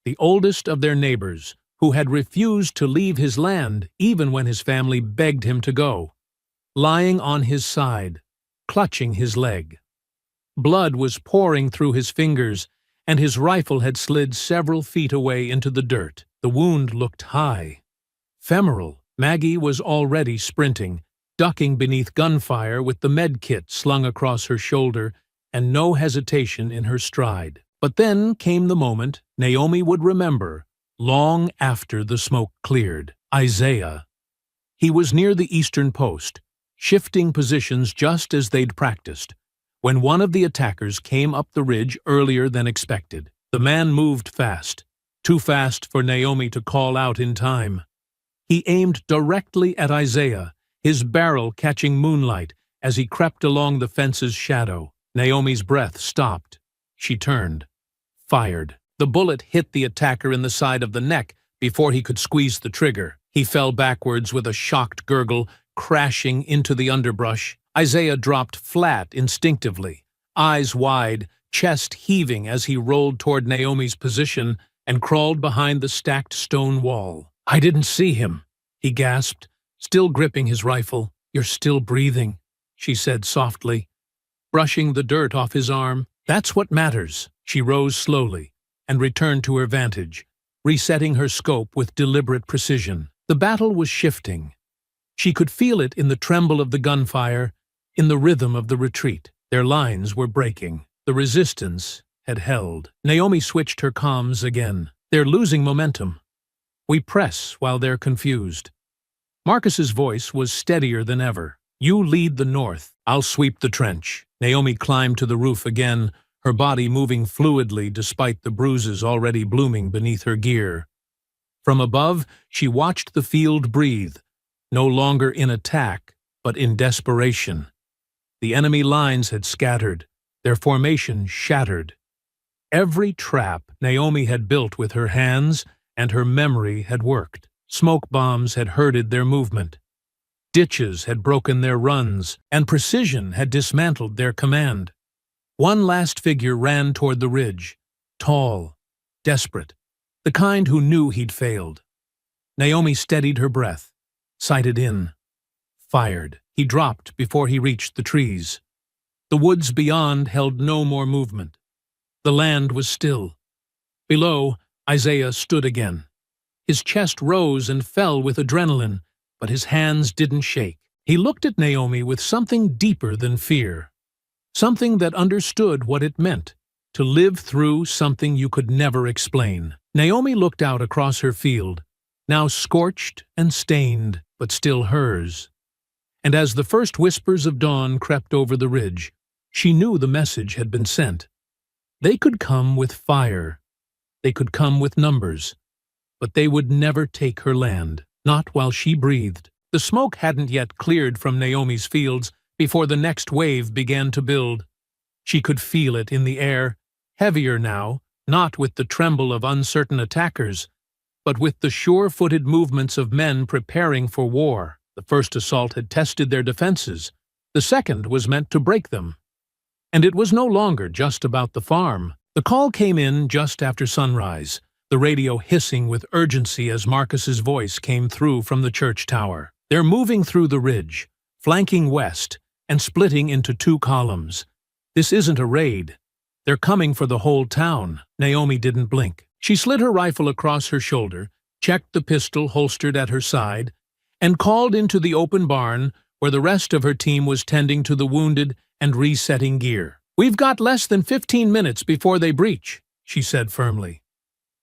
the oldest of their neighbors, who had refused to leave his land even when his family begged him to go, lying on his side, clutching his leg. Blood was pouring through his fingers, and his rifle had slid several feet away into the dirt. The wound looked high, femoral. Maggie was already sprinting, ducking beneath gunfire with the med kit slung across her shoulder and no hesitation in her stride. But then came the moment Naomi would remember, long after the smoke cleared. Isaiah. He was near the eastern post, shifting positions just as they'd practiced, when one of the attackers came up the ridge earlier than expected. The man moved fast, too fast for Naomi to call out in time. He aimed directly at Isaiah, his barrel catching moonlight as he crept along the fence's shadow. Naomi's breath stopped. She turned, fired. The bullet hit the attacker in the side of the neck before he could squeeze the trigger. He fell backwards with a shocked gurgle, crashing into the underbrush. Isaiah dropped flat instinctively, eyes wide, chest heaving as he rolled toward Naomi's position and crawled behind the stacked stone wall. "I didn't see him," he gasped, still gripping his rifle. "You're still breathing," she said softly, brushing the dirt off his arm. "That's what matters." She rose slowly and returned to her vantage, resetting her scope with deliberate precision. The battle was shifting. She could feel it in the tremble of the gunfire, in the rhythm of the retreat. Their lines were breaking. The resistance had held. Naomi switched her comms again. "They're losing momentum. We press while they're confused." Marcus's voice was steadier than ever. "You lead the north. I'll sweep the trench." Naomi climbed to the roof again, her body moving fluidly despite the bruises already blooming beneath her gear. From above, she watched the field breathe, no longer in attack, but in desperation. The enemy lines had scattered, their formation shattered. Every trap Naomi had built with her hands and her memory had worked. Smoke bombs had herded their movement. Ditches had broken their runs, and precision had dismantled their command. One last figure ran toward the ridge, tall, desperate, the kind who knew he'd failed. Naomi steadied her breath, sighted in, fired. He dropped before he reached the trees. The woods beyond held no more movement. The land was still. Below, Isaiah stood again. His chest rose and fell with adrenaline, but his hands didn't shake. He looked at Naomi with something deeper than fear, something that understood what it meant to live through something you could never explain. Naomi looked out across her field, now scorched and stained, but still hers. And as the first whispers of dawn crept over the ridge, she knew the message had been sent. They could come with fire. They could come with numbers. But they would never take her land, not while she breathed. The smoke hadn't yet cleared from Naomi's fields before the next wave began to build. She could feel it in the air, heavier now, not with the tremble of uncertain attackers, but with the sure-footed movements of men preparing for war. The first assault had tested their defenses. The second was meant to break them. And it was no longer just about the farm. The call came in just after sunrise, the radio hissing with urgency as Marcus's voice came through from the church tower. They're moving through the ridge, flanking west, and splitting into two columns. This isn't a raid. They're coming for the whole town. Naomi didn't blink. She slid her rifle across her shoulder, checked the pistol holstered at her side, and called into the open barn where the rest of her team was tending to the wounded and resetting gear. "We've got less than 15 minutes before they breach," she said firmly.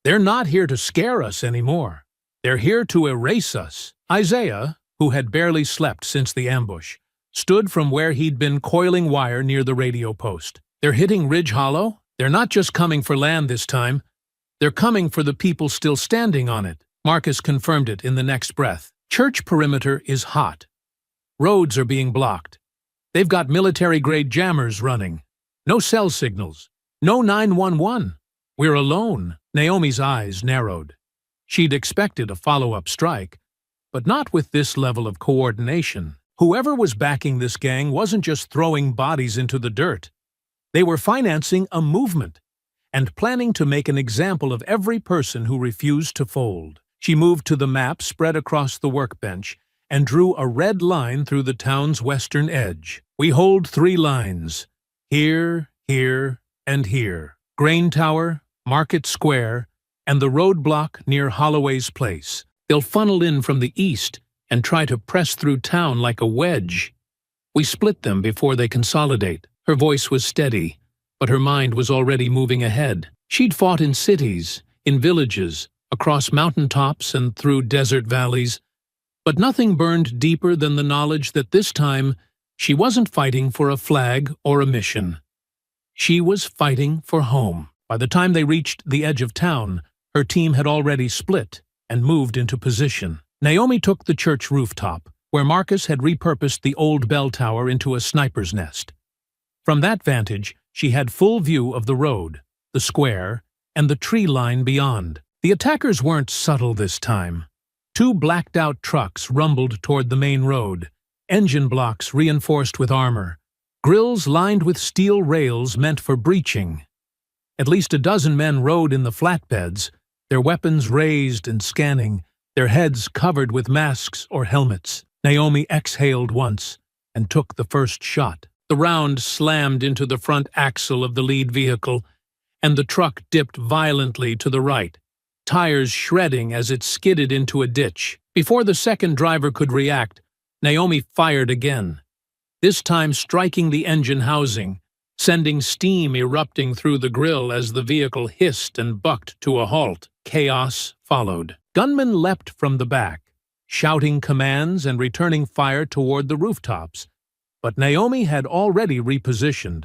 "They're not here to scare us anymore. They're here to erase us." Isaiah, who had barely slept since the ambush, stood from where he'd been coiling wire near the radio post. "They're hitting Ridge Hollow? They're not just coming for land this time. They're coming for the people still standing on it." Marcus confirmed it in the next breath. "Church perimeter is hot. Roads are being blocked. They've got military-grade jammers running. No cell signals. No 911. We're alone." Naomi's eyes narrowed. She'd expected a follow-up strike, but not with this level of coordination. Whoever was backing this gang wasn't just throwing bodies into the dirt. They were financing a movement and planning to make an example of every person who refused to fold. She moved to the map spread across the workbench and drew a red line through the town's western edge. "We hold 3 lines. Here, here, and here. Grain Tower, Market Square, and the roadblock near Holloway's Place. They'll funnel in from the east and try to press through town like a wedge. We split them before they consolidate." Her voice was steady, but her mind was already moving ahead. She'd fought in cities, in villages, across mountaintops and through desert valleys, but nothing burned deeper than the knowledge that this time she wasn't fighting for a flag or a mission. She was fighting for home. By the time they reached the edge of town, her team had already split and moved into position. Naomi took the church rooftop, where Marcus had repurposed the old bell tower into a sniper's nest. From that vantage, she had full view of the road, the square, and the tree line beyond. The attackers weren't subtle this time. 2 blacked-out trucks rumbled toward the main road, engine blocks reinforced with armor, grills lined with steel rails meant for breaching. At least a dozen men rode in the flatbeds, their weapons raised and scanning, their heads covered with masks or helmets. Naomi exhaled once and took the first shot. The round slammed into the front axle of the lead vehicle, and the truck dipped violently to the right, tires shredding as it skidded into a ditch. Before the second driver could react, Naomi fired again, this time striking the engine housing, sending steam erupting through the grille as the vehicle hissed and bucked to a halt. Chaos followed. Gunmen leapt from the back, shouting commands and returning fire toward the rooftops. But Naomi had already repositioned,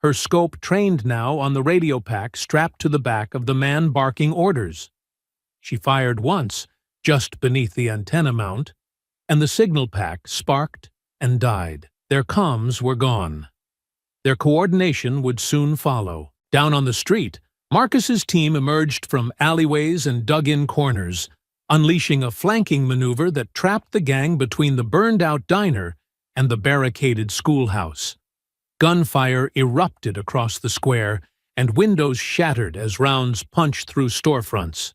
her scope trained now on the radio pack strapped to the back of the man barking orders. She fired once, just beneath the antenna mount, and the signal pack sparked and died. Their comms were gone. Their coordination would soon follow. Down on the street, Marcus's team emerged from alleyways and dug-in corners, unleashing a flanking maneuver that trapped the gang between the burned-out diner and the barricaded schoolhouse. Gunfire erupted across the square, and windows shattered as rounds punched through storefronts.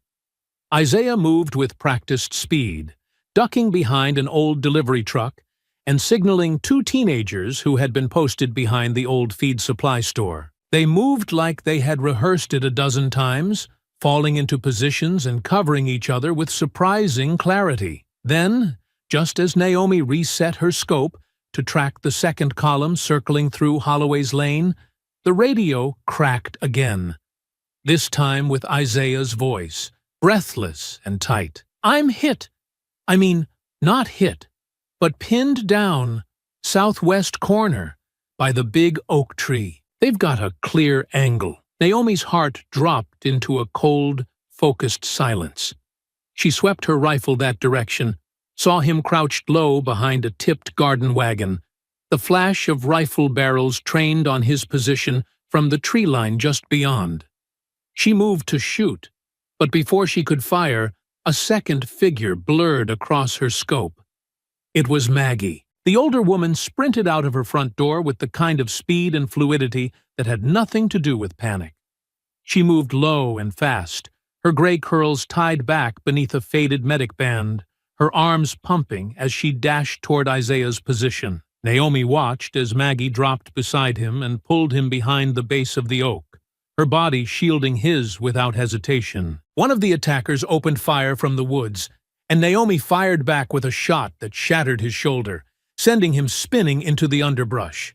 Isaiah moved with practiced speed, ducking behind an old delivery truck and signaling 2 teenagers who had been posted behind the old feed supply store. They moved like they had rehearsed it a dozen times, falling into positions and covering each other with surprising clarity. Then, just as Naomi reset her scope to track the second column circling through Holloway's Lane, the radio cracked again. this time with Isaiah's voice, breathless and tight. I'm hit. I mean, not hit, but pinned down, southwest corner, by the big oak tree. They've got a clear angle. Naomi's heart dropped into a cold, focused silence. She swept her rifle that direction, saw him crouched low behind a tipped garden wagon, the flash of rifle barrels trained on his position from the tree line just beyond. She moved to shoot, but before she could fire, a second figure blurred across her scope. It was Maggie. The older woman sprinted out of her front door with the kind of speed and fluidity that had nothing to do with panic. She moved low and fast, her gray curls tied back beneath a faded medic band, her arms pumping as she dashed toward Isaiah's position. Naomi watched as Maggie dropped beside him and pulled him behind the base of the oak, her body shielding his without hesitation. One of the attackers opened fire from the woods, and Naomi fired back with a shot that shattered his shoulder, sending him spinning into the underbrush.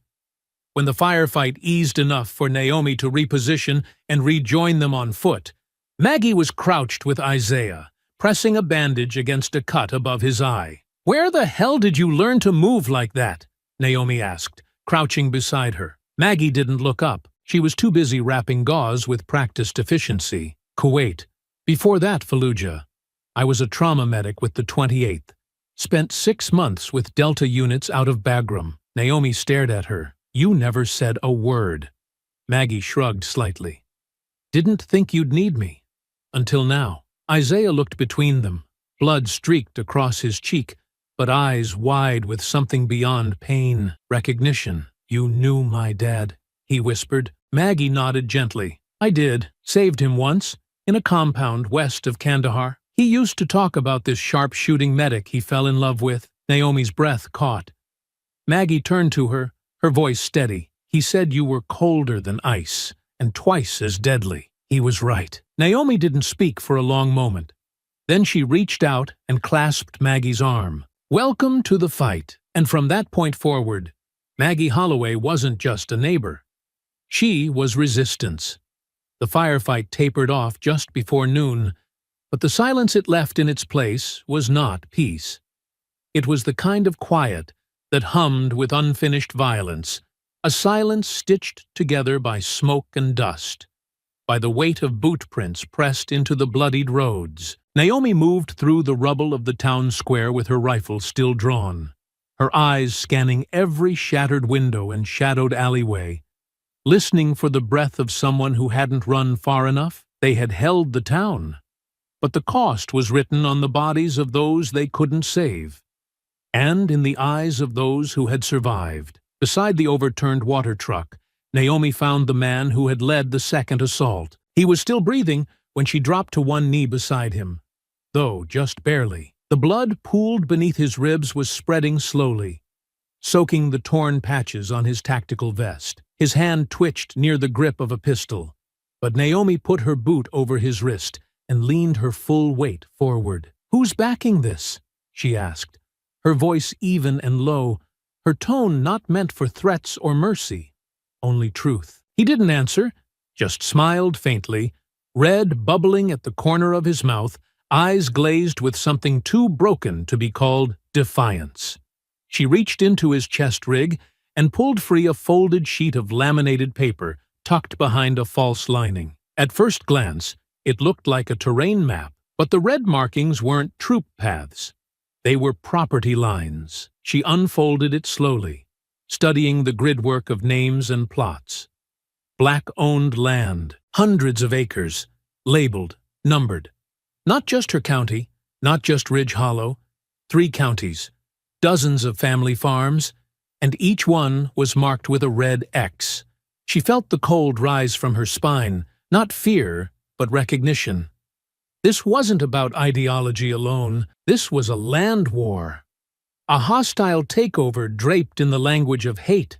When the firefight eased enough for Naomi to reposition and rejoin them on foot, Maggie was crouched with Isaiah, pressing a bandage against a cut above his eye. "Where the hell did you learn to move like that?" Naomi asked, crouching beside her. Maggie didn't look up. She was too busy wrapping gauze with practiced efficiency. "Kuwait. Before that, Fallujah. I was a trauma medic with the 28th. Spent 6 months with Delta units out of Bagram." Naomi stared at her. "You never said a word." Maggie shrugged slightly. "Didn't think you'd need me. Until now." Isaiah looked between them. Blood streaked across his cheek, but eyes wide with something beyond pain, recognition. "You knew my dad," he whispered. Maggie nodded gently. "I did. Saved him once, in a compound west of Kandahar. He used to talk about this sharp-shooting medic he fell in love with." Naomi's breath caught. Maggie turned to her, her voice steady. "He said you were colder than ice, and twice as deadly." He was right. Naomi didn't speak for a long moment. Then she reached out and clasped Maggie's arm. "Welcome to the fight." And from that point forward, Maggie Holloway wasn't just a neighbor. She was resistance. The firefight tapered off just before noon, but the silence it left in its place was not peace. It was the kind of quiet that hummed with unfinished violence, a silence stitched together by smoke and dust, by the weight of boot prints pressed into the bloodied roads. Naomi moved through the rubble of the town square with her rifle still drawn, her eyes scanning every shattered window and shadowed alleyway, listening for the breath of someone who hadn't run far enough. They had held the town, but the cost was written on the bodies of those they couldn't save, and in the eyes of those who had survived. Beside the overturned water truck, Naomi found the man who had led the second assault. He was still breathing when she dropped to one knee beside him, though just barely. The blood pooled beneath his ribs was spreading slowly, soaking the torn patches on his tactical vest. His hand twitched near the grip of a pistol, but Naomi put her boot over his wrist and leaned her full weight forward. "Who's backing this?" she asked, her voice even and low, her tone not meant for threats or mercy, only truth. He didn't answer, just smiled faintly, red bubbling at the corner of his mouth, eyes glazed with something too broken to be called defiance. She reached into his chest rig and pulled free a folded sheet of laminated paper tucked behind a false lining. At first glance, it looked like a terrain map, but the red markings weren't troop paths. They were property lines. She unfolded it slowly, studying the gridwork of names and plots. Black-owned land, hundreds of acres, labeled, numbered. Not just her county, not just Ridge Hollow, 3 counties, dozens of family farms, and each one was marked with a red X. She felt the cold rise from her spine, not fear, but recognition. This wasn't about ideology alone. This was a land war. A hostile takeover draped in the language of hate,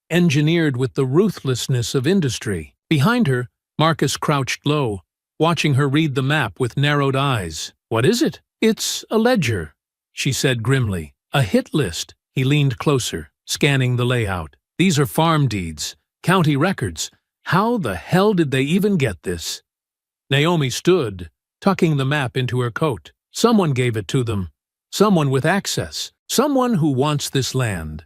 engineered with the ruthlessness of industry. Behind her, Marcus crouched low, watching her read the map with narrowed eyes. "What is it?" "It's a ledger," she said grimly. "A hit list." He leaned closer, scanning the layout. "These are farm deeds, county records. How the hell did they even get this?" Naomi stood, tucking the map into her coat. Someone gave it to them. Someone with access. Someone who wants this land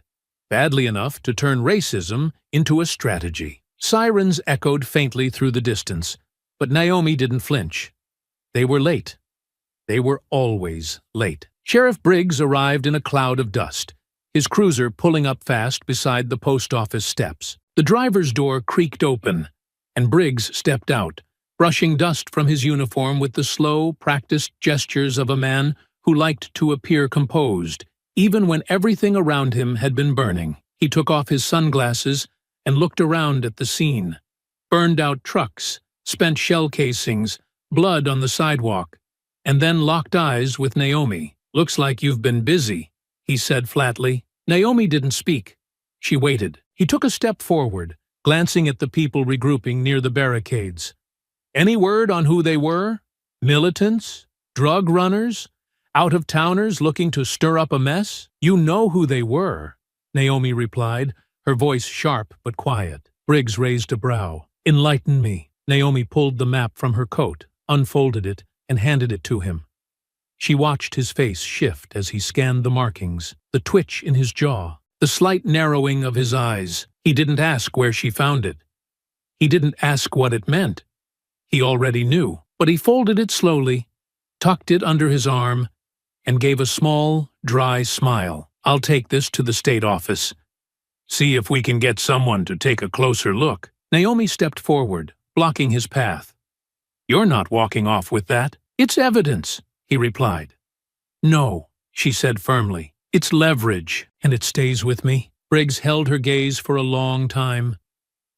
badly enough to turn racism into a strategy. Sirens echoed faintly through the distance, but Naomi didn't flinch. They were late. They were always late. Sheriff Briggs arrived in a cloud of dust, his cruiser pulling up fast beside the post office steps. The driver's door creaked open, and Briggs stepped out, brushing dust from his uniform with the slow, practiced gestures of a man who liked to appear composed, even when everything around him had been burning. He took off his sunglasses and looked around at the scene. Burned-out trucks, spent shell casings, blood on the sidewalk, and then locked eyes with Naomi. "Looks like you've been busy," he said flatly. Naomi didn't speak. She waited. He took a step forward, glancing at the people regrouping near the barricades. "Any word on who they were? Militants? Drug runners? Out-of-towners looking to stir up a mess?" "You know who they were," Naomi replied, her voice sharp but quiet. Briggs raised a brow. "Enlighten me." Naomi pulled the map from her coat, unfolded it, and handed it to him. She watched his face shift as he scanned the markings, the twitch in his jaw, the slight narrowing of his eyes. He didn't ask where she found it. He didn't ask what it meant. He already knew, but he folded it slowly, tucked it under his arm, and gave a small, dry smile. "I'll take this to the state office. See if we can get someone to take a closer look." Naomi stepped forward, blocking his path. "You're not walking off with that. It's evidence," he replied. "No," she said firmly. "It's leverage, and it stays with me." Briggs held her gaze for a long time.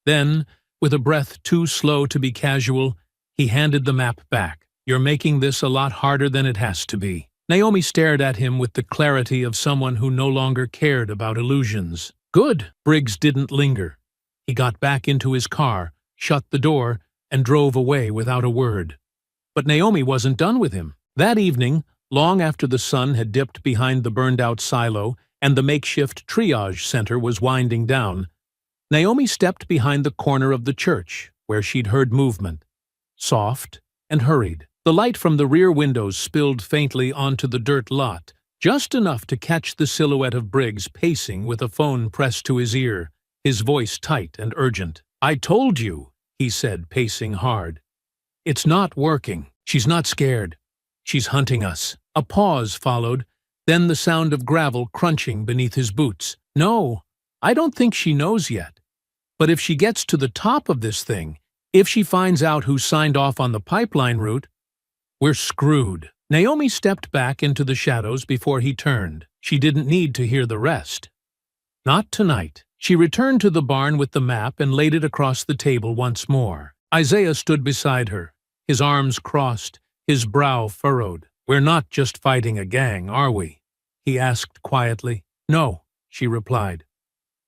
Then, with a breath too slow to be casual, he handed the map back. "You're making this a lot harder than it has to be." Naomi stared at him with the clarity of someone who no longer cared about illusions. "Good." Briggs didn't linger. He got back into his car, shut the door, and drove away without a word. But Naomi wasn't done with him. That evening, long after the sun had dipped behind the burned-out silo and the makeshift triage center was winding down, Naomi stepped behind the corner of the church, where she'd heard movement. Soft and hurried. The light from the rear windows spilled faintly onto the dirt lot, just enough to catch the silhouette of Briggs pacing with a phone pressed to his ear, his voice tight and urgent. "I told you," he said, pacing hard. "It's not working. She's not scared. She's hunting us." A pause followed, then the sound of gravel crunching beneath his boots. "No, I don't think she knows yet. But if she gets to the top of this thing, if she finds out who signed off on the pipeline route, we're screwed." Naomi stepped back into the shadows before he turned. She didn't need to hear the rest. Not tonight. She returned to the barn with the map and laid it across the table once more. Isaiah stood beside her, his arms crossed, his brow furrowed. "We're not just fighting a gang, are we?" he asked quietly. "No," she replied.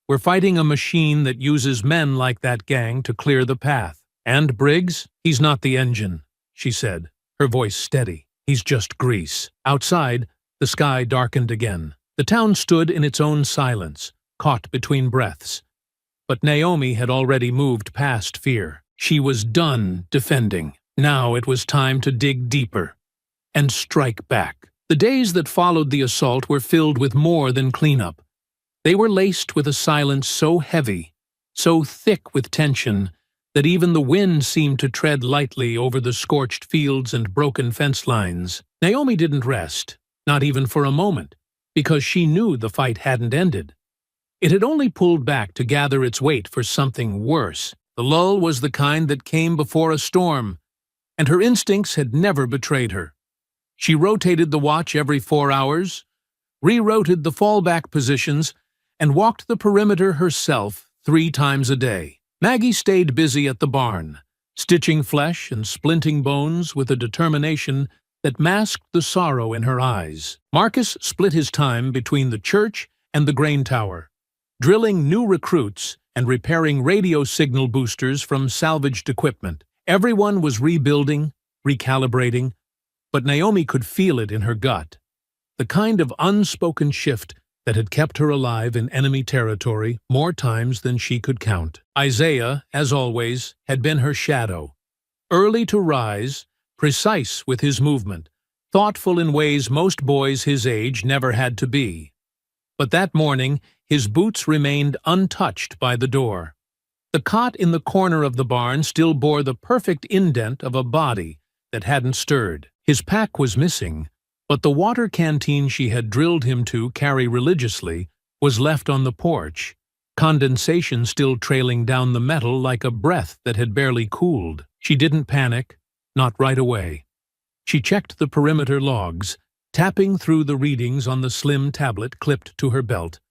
"We're fighting a machine that uses men like that gang to clear the path. And Briggs, he's not the engine," she said, her voice steady. "He's just grease." Outside, the sky darkened again. The town stood in its own silence, caught between breaths. But Naomi had already moved past fear. She was done defending. Now it was time to dig deeper and strike back. The days that followed the assault were filled with more than cleanup. They were laced with a silence so heavy, so thick with tension, that even the wind seemed to tread lightly over the scorched fields and broken fence lines. Naomi didn't rest, not even for a moment, because she knew the fight hadn't ended. It had only pulled back to gather its weight for something worse. The lull was the kind that came before a storm, and her instincts had never betrayed her. She rotated the watch every 4 hours, rerouted the fallback positions, and walked the perimeter herself 3 times a day. Maggie stayed busy at the barn, stitching flesh and splinting bones with a determination that masked the sorrow in her eyes. Marcus split his time between the church and the grain tower, drilling new recruits and repairing radio signal boosters from salvaged equipment. Everyone was rebuilding, recalibrating, but Naomi could feel it in her gut. The kind of unspoken shift that had kept her alive in enemy territory more times than she could count. Isaiah, as always, had been her shadow, early to rise, precise with his movement, thoughtful in ways most boys his age never had to be. But that morning, his boots remained untouched by the door. The cot in the corner of the barn still bore the perfect indent of a body that hadn't stirred. His pack was missing, but the water canteen she had drilled him to carry religiously was left on the porch, condensation still trailing down the metal like a breath that had barely cooled. She didn't panic, not right away. She checked the perimeter logs, tapping through the readings on the slim tablet clipped to her belt,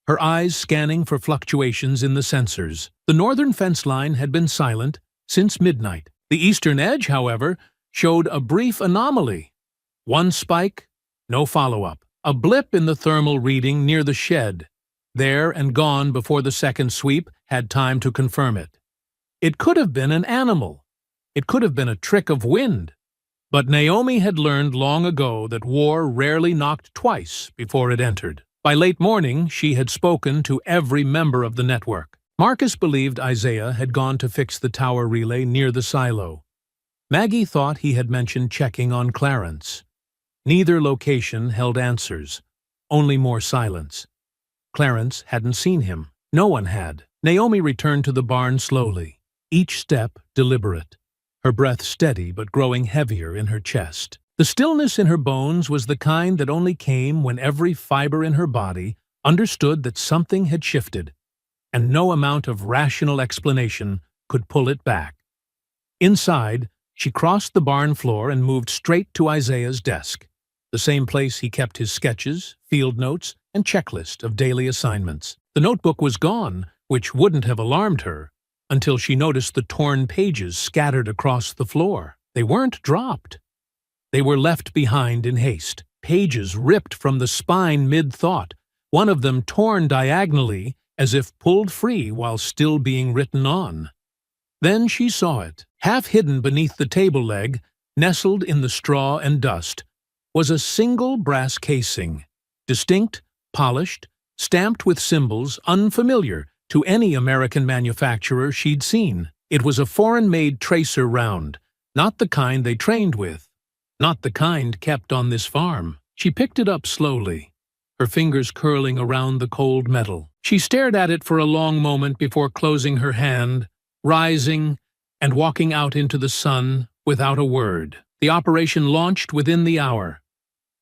her eyes scanning for fluctuations in the sensors. The northern fence line had been silent since midnight. The eastern edge, however, showed a brief anomaly. One spike, no follow-up. A blip in the thermal reading near the shed, there and gone before the second sweep had time to confirm it. It could have been an animal. It could have been a trick of wind. But Naomi had learned long ago that war rarely knocked twice before it entered. By late morning, she had spoken to every member of the network. Marcus believed Isaiah had gone to fix the tower relay near the silo. Maggie thought he had mentioned checking on Clarence. Neither location held answers, only more silence. Clarence hadn't seen him. No one had. Naomi returned to the barn slowly, each step deliberate, her breath steady but growing heavier in her chest. The stillness in her bones was the kind that only came when every fiber in her body understood that something had shifted, and no amount of rational explanation could pull it back. Inside, she crossed the barn floor and moved straight to Isaiah's desk, the same place he kept his sketches, field notes, and checklist of daily assignments. The notebook was gone, which wouldn't have alarmed her, until she noticed the torn pages scattered across the floor. They weren't dropped. They were left behind in haste, pages ripped from the spine mid-thought, one of them torn diagonally as if pulled free while still being written on. Then she saw it. Half hidden beneath the table leg, nestled in the straw and dust, was a single brass casing, distinct, polished, stamped with symbols unfamiliar to any American manufacturer she'd seen. It was a foreign-made tracer round, not the kind they trained with, not the kind kept on this farm. She picked it up slowly, her fingers curling around the cold metal. She stared at it for a long moment before closing her hand, rising, and walking out into the sun without a word. The operation launched within the hour.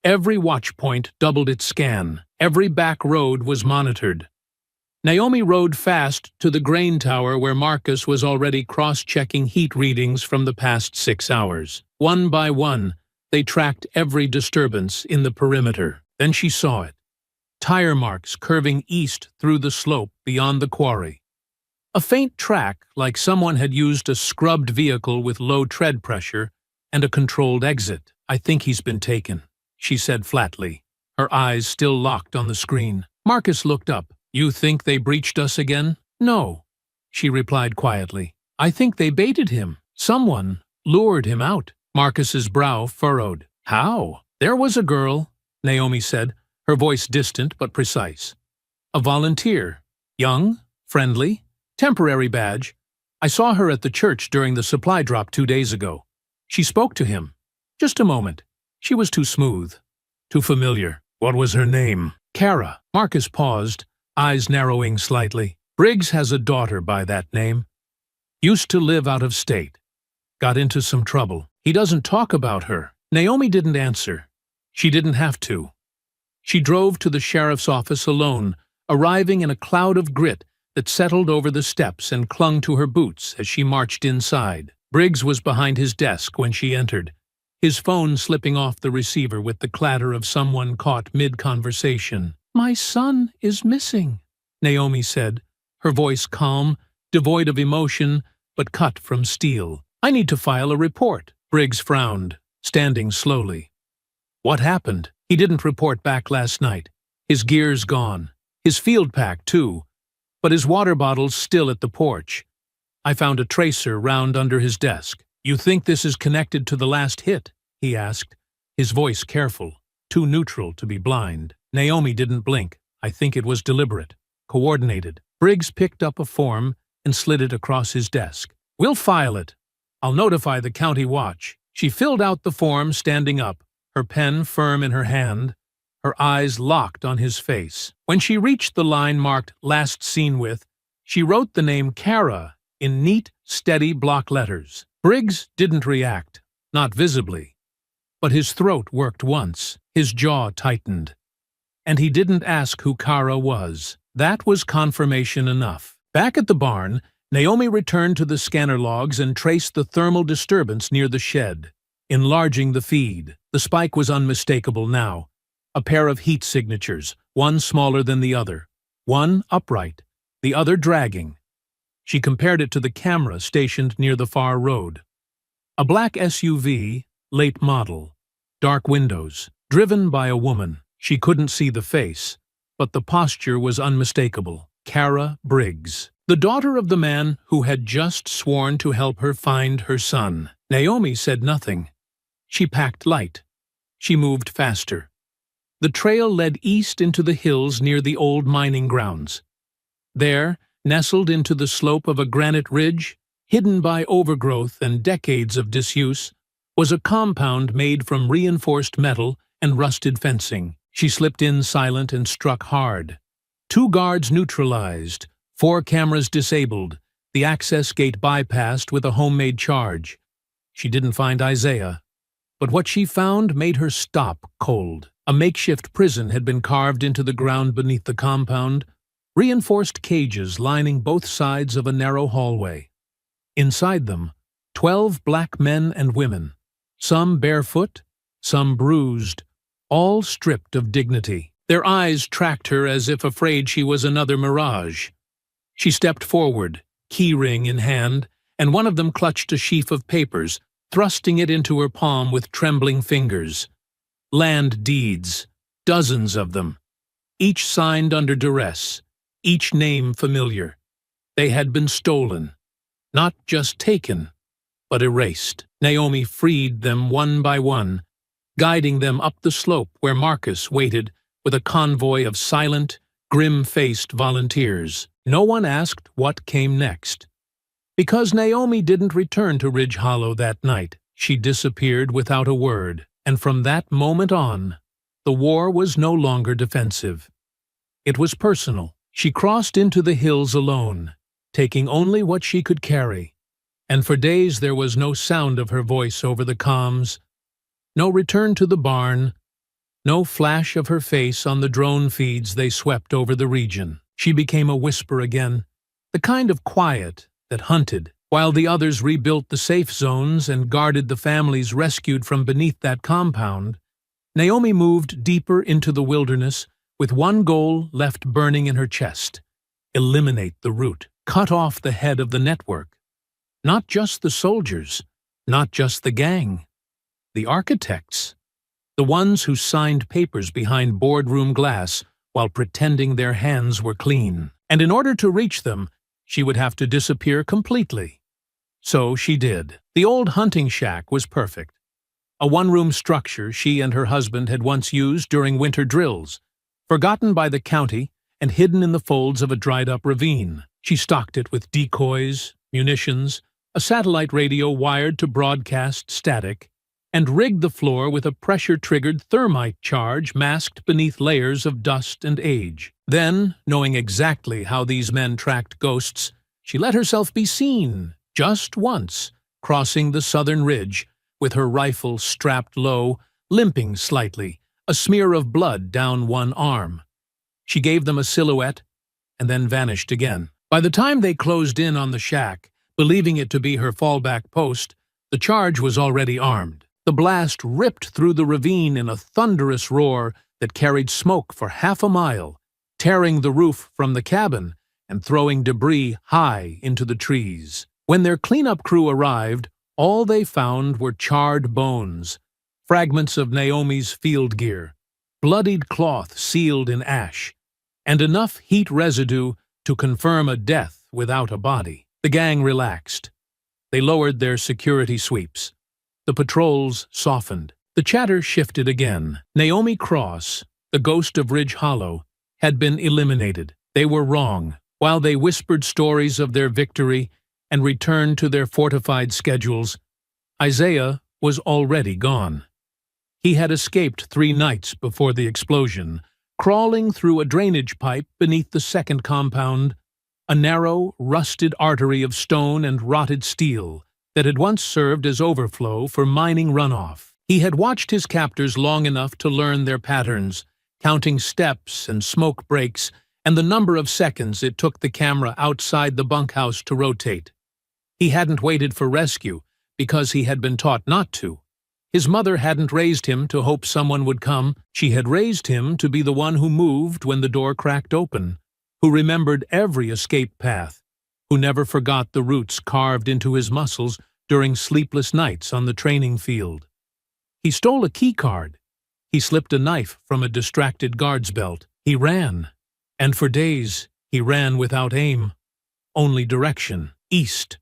Every watch point doubled its scan. Every back road was monitored. Naomi rode fast to the grain tower where Marcus was already cross-checking heat readings from the past 6 hours. One by one, they tracked every disturbance in the perimeter. Then she saw it. Tire marks curving east through the slope beyond the quarry. A faint track like someone had used a scrubbed vehicle with low tread pressure and a controlled exit. "I think he's been taken," she said flatly, her eyes still locked on the screen. Marcus looked up. "You think they breached us again?" "No," she replied quietly. "I think they baited him. Someone lured him out." Marcus's brow furrowed. "How?" "There was a girl," Naomi said, her voice distant but precise. "A volunteer. Young, friendly, temporary badge. I saw her at the church during the supply drop 2 days ago. She spoke to him. Just a moment. She was too smooth, too familiar." "What was her name?" "Kara." Marcus paused, eyes narrowing slightly. "Briggs has a daughter by that name. Used to live out of state. Got into some trouble. He doesn't talk about her." Naomi didn't answer. She didn't have to. She drove to the sheriff's office alone, arriving in a cloud of grit that settled over the steps and clung to her boots as she marched inside. Briggs was behind his desk when she entered, his phone slipping off the receiver with the clatter of someone caught mid-conversation. "My son is missing," Naomi said, her voice calm, devoid of emotion, but cut from steel. "I need to file a report." Briggs frowned, standing slowly. "What happened?" "He didn't report back last night. His gear's gone. His field pack, too. But his water bottle's still at the porch. I found a tracer round under his desk." "You think this is connected to the last hit?" he asked, his voice careful, too neutral to be blind. Naomi didn't blink. "I think it was deliberate, coordinated." Briggs picked up a form and slid it across his desk. "We'll file it. I'll notify the county watch." She filled out the form standing up, her pen firm in her hand, her eyes locked on his face. When she reached the line marked "Last Seen With," she wrote the name Kara in neat, steady block letters. Briggs didn't react, not visibly. But his throat worked once, his jaw tightened. And he didn't ask who Kara was. That was confirmation enough. Back at the barn, Naomi returned to the scanner logs and traced the thermal disturbance near the shed, enlarging the feed. The spike was unmistakable now. A pair of heat signatures, one smaller than the other. One upright, the other dragging. She compared it to the camera stationed near the far road. A black SUV, late model, dark windows, driven by a woman. She couldn't see the face, but the posture was unmistakable. Kara Briggs, the daughter of the man who had just sworn to help her find her son. Naomi said nothing. She packed light. She moved faster. The trail led east into the hills near the old mining grounds. There, nestled into the slope of a granite ridge, hidden by overgrowth and decades of disuse, was a compound made from reinforced metal and rusted fencing. She slipped in silent and struck hard. 2 guards neutralized, 4 cameras disabled, the access gate bypassed with a homemade charge. She didn't find Isaiah, but what she found made her stop cold. A makeshift prison had been carved into the ground beneath the compound, reinforced cages lining both sides of a narrow hallway. Inside them, 12 black men and women, some barefoot, some bruised, all stripped of dignity. Their eyes tracked her as if afraid she was another mirage. She stepped forward, keyring in hand, and one of them clutched a sheaf of papers, thrusting it into her palm with trembling fingers. Land deeds, dozens of them, each signed under duress, each name familiar. They had been stolen, not just taken, but erased. Naomi freed them one by one, guiding them up the slope where Marcus waited with a convoy of silent, grim-faced volunteers. No one asked what came next. Because Naomi didn't return to Ridge Hollow that night, she disappeared without a word, and from that moment on, the war was no longer defensive. It was personal. She crossed into the hills alone, taking only what she could carry, and for days there was no sound of her voice over the comms, no return to the barn, no flash of her face on the drone feeds they swept over the region. She became a whisper again, the kind of quiet that hunted, while the others rebuilt the safe zones and guarded the families rescued from beneath that compound. Naomi moved deeper into the wilderness with one goal left burning in her chest: eliminate the root, cut off the head of the network. Not just the soldiers, not just the gang, the architects, the ones who signed papers behind boardroom glass while pretending their hands were clean. And in order to reach them, she would have to disappear completely. So she did. The old hunting shack was perfect. A one-room structure she and her husband had once used during winter drills, forgotten by the county and hidden in the folds of a dried-up ravine. She stocked it with decoys, munitions, a satellite radio wired to broadcast static, and rigged the floor with a pressure-triggered thermite charge masked beneath layers of dust and age. Then, knowing exactly how these men tracked ghosts, she let herself be seen, just once, crossing the southern ridge, with her rifle strapped low, limping slightly, a smear of blood down one arm. She gave them a silhouette, and then vanished again. By the time they closed in on the shack, believing it to be her fallback post, the charge was already armed. The blast ripped through the ravine in a thunderous roar that carried smoke for half a mile, tearing the roof from the cabin and throwing debris high into the trees. When their cleanup crew arrived, all they found were charred bones, fragments of Naomi's field gear, bloodied cloth sealed in ash, and enough heat residue to confirm a death without a body. The gang relaxed. They lowered their security sweeps. The patrols softened. The chatter shifted again. Naomi Cross, the ghost of Ridge Hollow, had been eliminated. They were wrong. While they whispered stories of their victory, and returned to their fortified schedules, Isaiah was already gone. He had escaped 3 nights before the explosion, crawling through a drainage pipe beneath the second compound, a narrow, rusted artery of stone and rotted steel that had once served as overflow for mining runoff. He had watched his captors long enough to learn their patterns, counting steps and smoke breaks and the number of seconds it took the camera outside the bunkhouse to rotate. He hadn't waited for rescue because he had been taught not to. His mother hadn't raised him to hope someone would come. She had raised him to be the one who moved when the door cracked open, who remembered every escape path, who never forgot the roots carved into his muscles during sleepless nights on the training field. He stole a key card. He slipped a knife from a distracted guard's belt. He ran. And for days, he ran without aim. Only direction, east,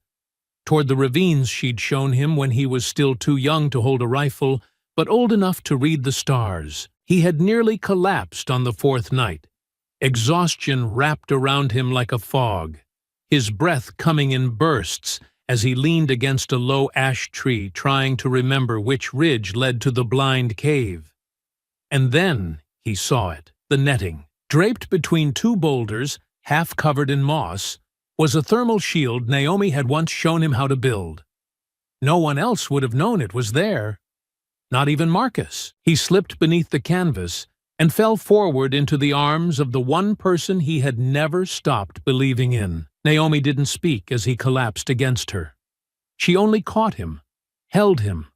toward the ravines she'd shown him when he was still too young to hold a rifle, but old enough to read the stars. He had nearly collapsed on the 4th night. Exhaustion wrapped around him like a fog, his breath coming in bursts as he leaned against a low ash tree trying to remember which ridge led to the blind cave. And then he saw it, the netting. Draped between 2 boulders, half covered in moss, was a thermal shield Naomi had once shown him how to build. No one else would have known it was there. Not even Marcus. He slipped beneath the canvas and fell forward into the arms of the one person he had never stopped believing in. Naomi didn't speak as he collapsed against her. She only caught him, held him,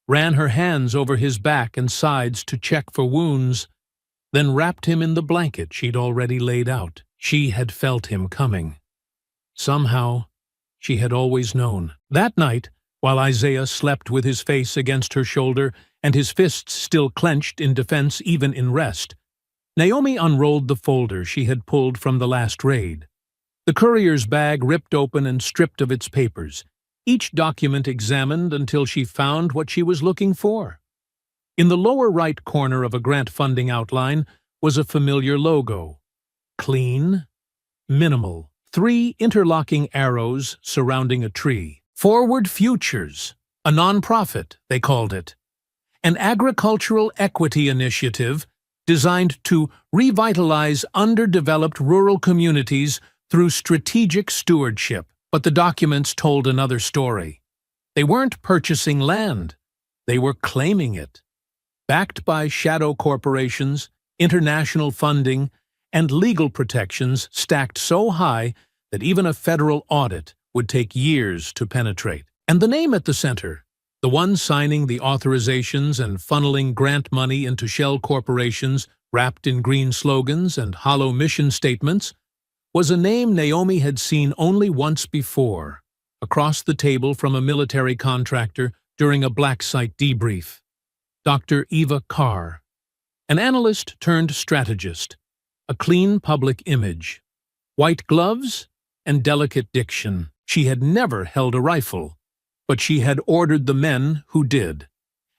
ran her hands over his back and sides to check for wounds, then wrapped him in the blanket she'd already laid out. She had felt him coming. Somehow, she had always known. That night, while Isaiah slept with his face against her shoulder and his fists still clenched in defense even in rest, Naomi unrolled the folder she had pulled from the last raid. The courier's bag ripped open and stripped of its papers, each document examined until she found what she was looking for. In the lower right corner of a grant funding outline was a familiar logo. Clean, minimal, 3 interlocking arrows surrounding a tree. Forward Futures, a nonprofit, they called it. An agricultural equity initiative designed to revitalize underdeveloped rural communities through strategic stewardship. But the documents told another story. They weren't purchasing land. They were claiming it. Backed by shadow corporations, international funding, and legal protections stacked so high that even a federal audit would take years to penetrate. And the name at the center, the one signing the authorizations and funneling grant money into shell corporations wrapped in green slogans and hollow mission statements, was a name Naomi had seen only once before, across the table from a military contractor during a black site debrief. Dr. Eva Carr, an analyst turned strategist, a clean public image, white gloves and delicate diction. She had never held a rifle, but she had ordered the men who did.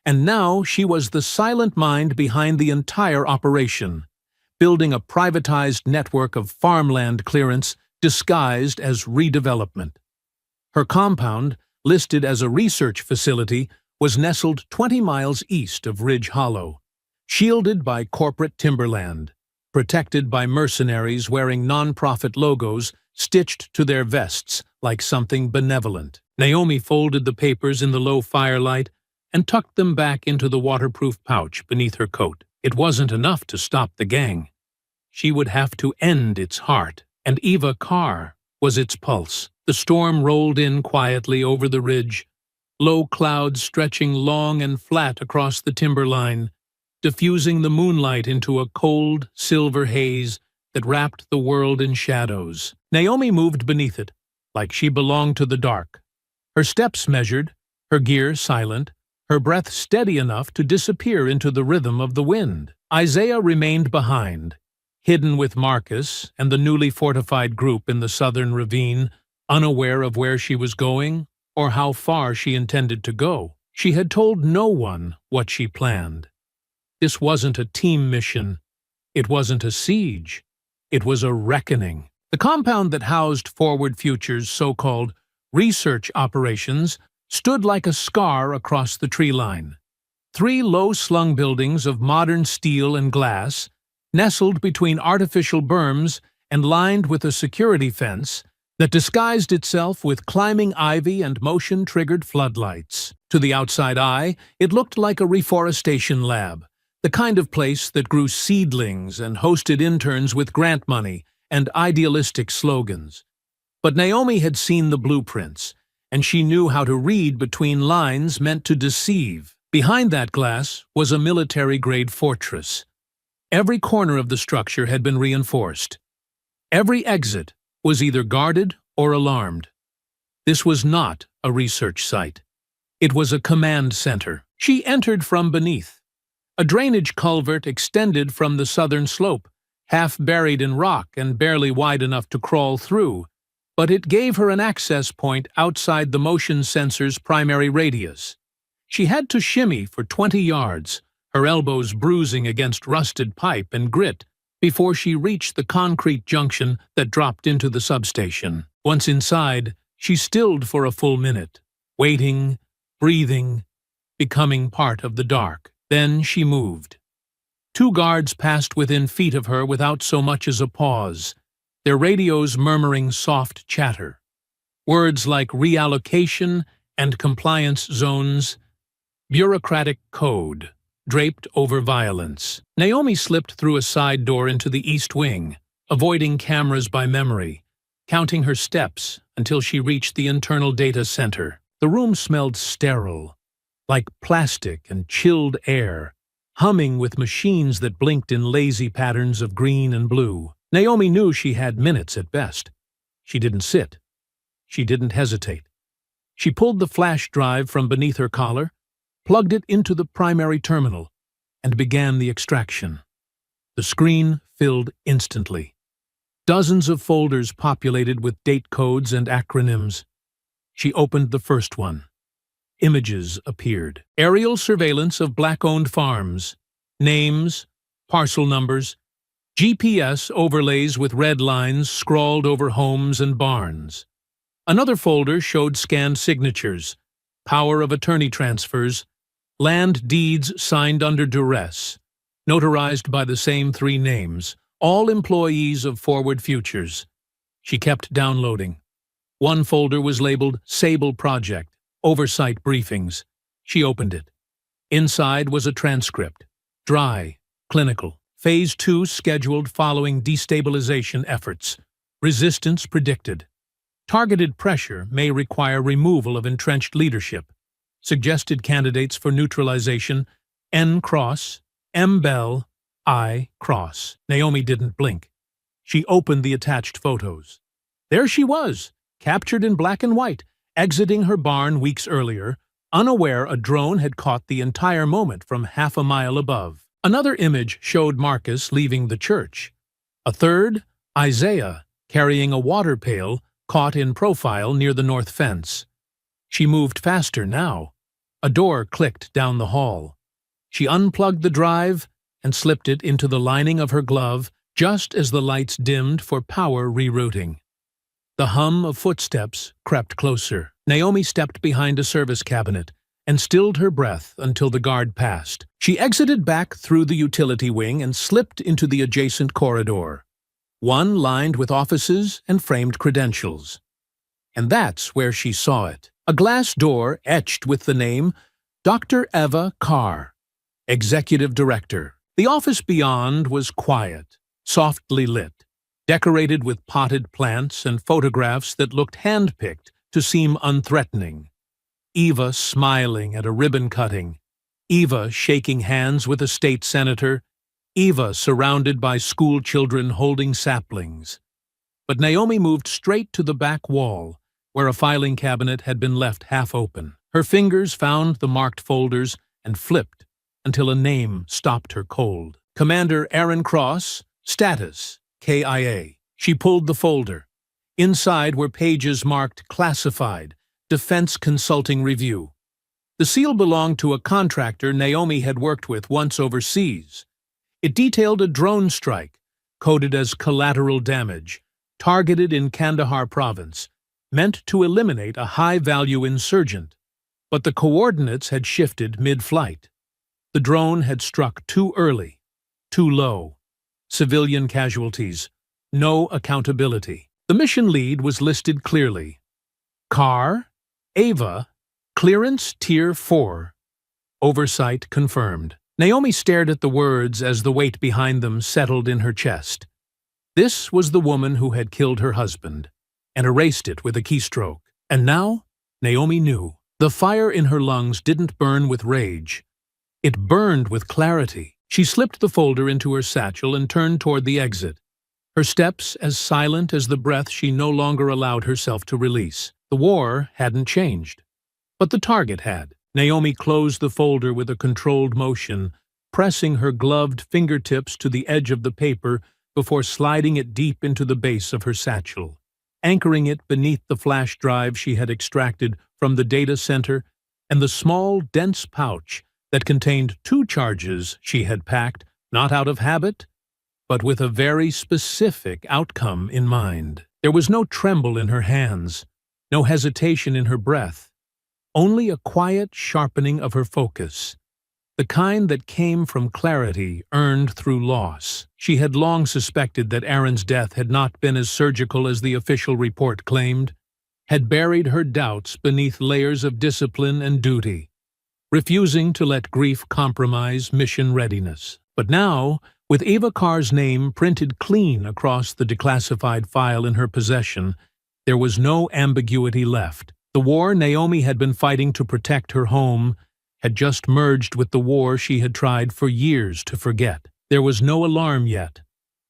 And now she was the silent mind behind the entire operation, building a privatized network of farmland clearance disguised as redevelopment. Her compound, listed as a research facility, was nestled 20 miles east of Ridge Hollow, shielded by corporate timberland, protected by mercenaries wearing nonprofit logos stitched to their vests like something benevolent. Naomi folded the papers in the low firelight and tucked them back into the waterproof pouch beneath her coat. It wasn't enough to stop the gang. She would have to end its heart, and Eva Carr was its pulse. The storm rolled in quietly over the ridge, low clouds stretching long and flat across the timberline, diffusing the moonlight into a cold, silver haze that wrapped the world in shadows. Naomi moved beneath it, like she belonged to the dark. Her steps measured, her gear silent, her breath steady enough to disappear into the rhythm of the wind. Isaiah remained behind, hidden with Marcus and the newly fortified group in the southern ravine, unaware of where she was going or how far she intended to go. She had told no one what she planned. This wasn't a team mission. It wasn't a siege. It was a reckoning. The compound that housed Forward Future's so-called research operations, stood like a scar across the tree line. Three low-slung buildings of modern steel and glass, nestled between artificial berms and lined with a security fence that disguised itself with climbing ivy and motion-triggered floodlights. To the outside eye, it looked like a reforestation lab, the kind of place that grew seedlings and hosted interns with grant money and idealistic slogans. But Naomi had seen the blueprints, and she knew how to read between lines meant to deceive. Behind that glass was a military-grade fortress. Every corner of the structure had been reinforced. Every exit was either guarded or alarmed. This was not a research site. It was a command center. She entered from beneath. A drainage culvert extended from the southern slope, half buried in rock and barely wide enough to crawl through, but it gave her an access point outside the motion sensor's primary radius. She had to shimmy for 20 yards, her elbows bruising against rusted pipe and grit, before she reached the concrete junction that dropped into the substation. Once inside, she stilled for a full minute, waiting, breathing, becoming part of the dark. Then she moved. Two guards passed within feet of her without so much as a pause, their radios murmuring soft chatter. Words like reallocation and compliance zones, bureaucratic code, draped over violence. Naomi slipped through a side door into the east wing, avoiding cameras by memory, counting her steps until she reached the internal data center. The room smelled sterile, like plastic and chilled air, humming with machines that blinked in lazy patterns of green and blue. Naomi knew she had minutes at best. She didn't sit. She didn't hesitate. She pulled the flash drive from beneath her collar, plugged it into the primary terminal, and began the extraction. The screen filled instantly. Dozens of folders populated with date codes and acronyms. She opened the first one. Images appeared. Aerial surveillance of black-owned farms. Names, parcel numbers, GPS overlays with red lines scrawled over homes and barns. Another folder showed scanned signatures, power of attorney transfers, land deeds signed under duress, notarized by the same three names, all employees of Forward Futures. She kept downloading. One folder was labeled Sable Project, Oversight Briefings. She opened it. Inside was a transcript. Dry, clinical. Phase 2 scheduled following destabilization efforts. Resistance predicted. Targeted pressure may require removal of entrenched leadership. Suggested candidates for neutralization: N. Cross, M. Bell, I. Cross. Naomi didn't blink. She opened the attached photos. There she was, captured in black and white, exiting her barn weeks earlier, unaware a drone had caught the entire moment from half a mile above. Another image showed Marcus leaving the church. A third, Isaiah, carrying a water pail, caught in profile near the north fence. She moved faster now. A door clicked down the hall. She unplugged the drive and slipped it into the lining of her glove just as the lights dimmed for power rerouting. The hum of footsteps crept closer. Naomi stepped behind a service cabinet and stilled her breath until the guard passed. She exited back through the utility wing and slipped into the adjacent corridor, one lined with offices and framed credentials. And that's where she saw it. A glass door etched with the name Dr. Eva Carr, Executive Director. The office beyond was quiet, softly lit, decorated with potted plants and photographs that looked hand-picked to seem unthreatening. Eva smiling at a ribbon cutting, Eva shaking hands with a state senator, Eva surrounded by school children holding saplings. But Naomi moved straight to the back wall, where a filing cabinet had been left half open. Her fingers found the marked folders and flipped until a name stopped her cold. Commander Aaron Cross, status, KIA. She pulled the folder. Inside were pages marked Classified, Defense Consulting Review. The seal belonged to a contractor Naomi had worked with once overseas. It detailed a drone strike, coded as collateral damage, targeted in Kandahar province, meant to eliminate a high-value insurgent, but the coordinates had shifted mid-flight. The drone had struck too early, too low. Civilian casualties, no accountability. The mission lead was listed clearly. Car, Ava, clearance Tier 4. Oversight confirmed. Naomi stared at the words as the weight behind them settled in her chest. This was the woman who had killed her husband, and erased it with a keystroke. And now, Naomi knew. The fire in her lungs didn't burn with rage. It burned with clarity. She slipped the folder into her satchel and turned toward the exit, her steps as silent as the breath she no longer allowed herself to release. The war hadn't changed, but the target had. Naomi closed the folder with a controlled motion, pressing her gloved fingertips to the edge of the paper before sliding it deep into the base of her satchel, anchoring it beneath the flash drive she had extracted from the data center and the small, dense pouch that contained 2 charges she had packed, not out of habit, but with a very specific outcome in mind. There was no tremble in her hands, no hesitation in her breath, only a quiet sharpening of her focus, the kind that came from clarity earned through loss. She had long suspected that Aaron's death had not been as surgical as the official report claimed, had buried her doubts beneath layers of discipline and duty, refusing to let grief compromise mission readiness. But now, with Ava Carr's name printed clean across the declassified file in her possession, there was no ambiguity left. The war Naomi had been fighting to protect her home had just merged with the war she had tried for years to forget. There was no alarm yet,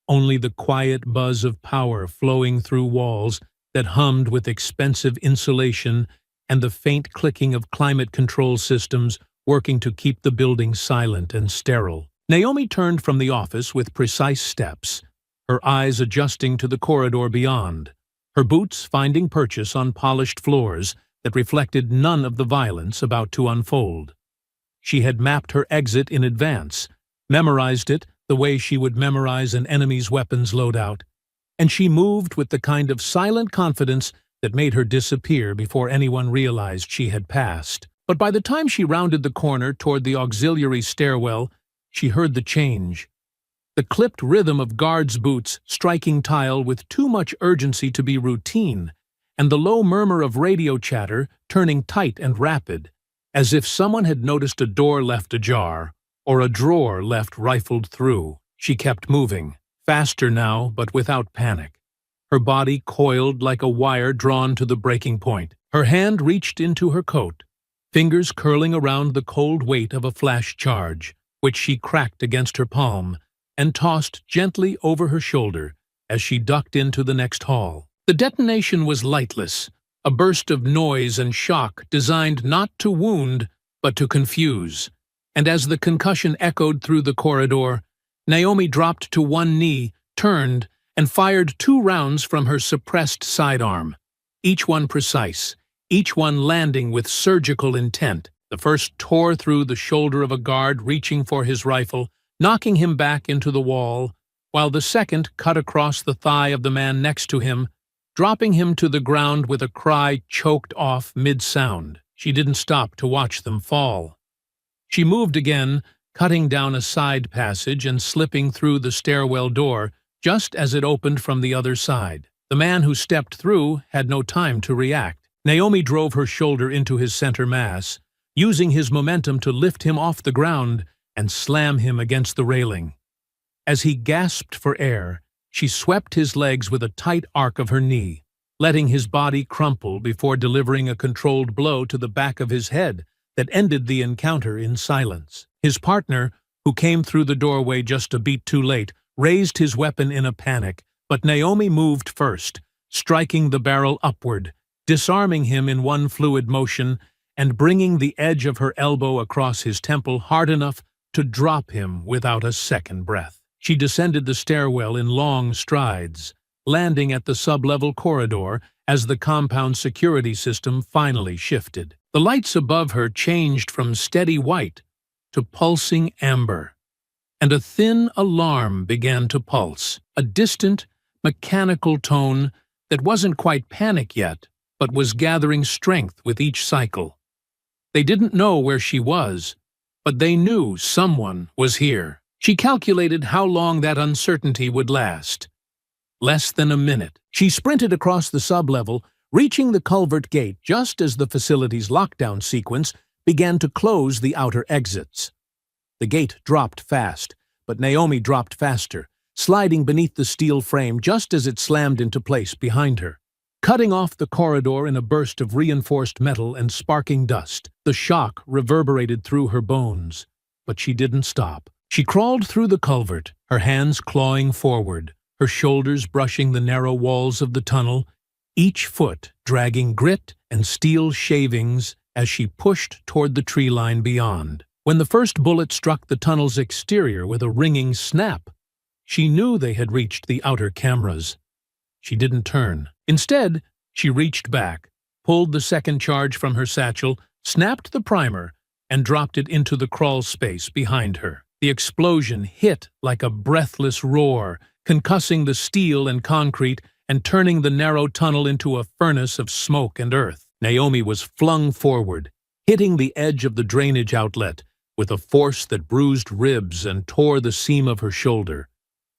only the quiet buzz of power flowing through walls that hummed with expensive insulation and the faint clicking of climate control systems working to keep the building silent and sterile. Naomi turned from the office with precise steps, her eyes adjusting to the corridor beyond, her boots finding purchase on polished floors that reflected none of the violence about to unfold. She had mapped her exit in advance, memorized it the way she would memorize an enemy's weapons loadout, and she moved with the kind of silent confidence that made her disappear before anyone realized she had passed. But by the time she rounded the corner toward the auxiliary stairwell, she heard the change. The clipped rhythm of guards' boots striking tile with too much urgency to be routine, and the low murmur of radio chatter turning tight and rapid, as if someone had noticed a door left ajar, or a drawer left rifled through. She kept moving, faster now but without panic, her body coiled like a wire drawn to the breaking point. Her hand reached into her coat, fingers curling around the cold weight of a flash charge, which she cracked against her palm and tossed gently over her shoulder as she ducked into the next hall. The detonation was lightless, a burst of noise and shock designed not to wound but to confuse, and as the concussion echoed through the corridor, Naomi dropped to one knee, turned, and fired 2 rounds from her suppressed sidearm, each one precise, each one landing with surgical intent. The first tore through the shoulder of a guard reaching for his rifle, knocking him back into the wall, while the second cut across the thigh of the man next to him, dropping him to the ground with a cry choked off mid-sound. She didn't stop to watch them fall. She moved again, cutting down a side passage and slipping through the stairwell door just as it opened from the other side. The man who stepped through had no time to react. Naomi drove her shoulder into his center mass, using his momentum to lift him off the ground and slam him against the railing. As he gasped for air, she swept his legs with a tight arc of her knee, letting his body crumple before delivering a controlled blow to the back of his head that ended the encounter in silence. His partner, who came through the doorway just a beat too late, raised his weapon in a panic, but Naomi moved first, striking the barrel upward, disarming him in one fluid motion and bringing the edge of her elbow across his temple hard enough to drop him without a second breath. She descended the stairwell in long strides, landing at the sub-level corridor as the compound security system finally shifted. The lights above her changed from steady white to pulsing amber, and a thin alarm began to pulse, a distant, mechanical tone that wasn't quite panic yet, but was gathering strength with each cycle. They didn't know where she was, but they knew someone was here. She calculated how long that uncertainty would last. Less than a minute. She sprinted across the sublevel, reaching the culvert gate just as the facility's lockdown sequence began to close the outer exits. The gate dropped fast, but Naomi dropped faster, sliding beneath the steel frame just as it slammed into place behind her. Cutting off the corridor in a burst of reinforced metal and sparking dust, the shock reverberated through her bones. But she didn't stop. She crawled through the culvert, her hands clawing forward, her shoulders brushing the narrow walls of the tunnel, each foot dragging grit and steel shavings as she pushed toward the tree line beyond. When the first bullet struck the tunnel's exterior with a ringing snap, she knew they had reached the outer cameras. She didn't turn. Instead, she reached back, pulled the second charge from her satchel, snapped the primer, and dropped it into the crawl space behind her. The explosion hit like a breathless roar, concussing the steel and concrete and turning the narrow tunnel into a furnace of smoke and earth. Naomi was flung forward, hitting the edge of the drainage outlet with a force that bruised ribs and tore the seam of her shoulder.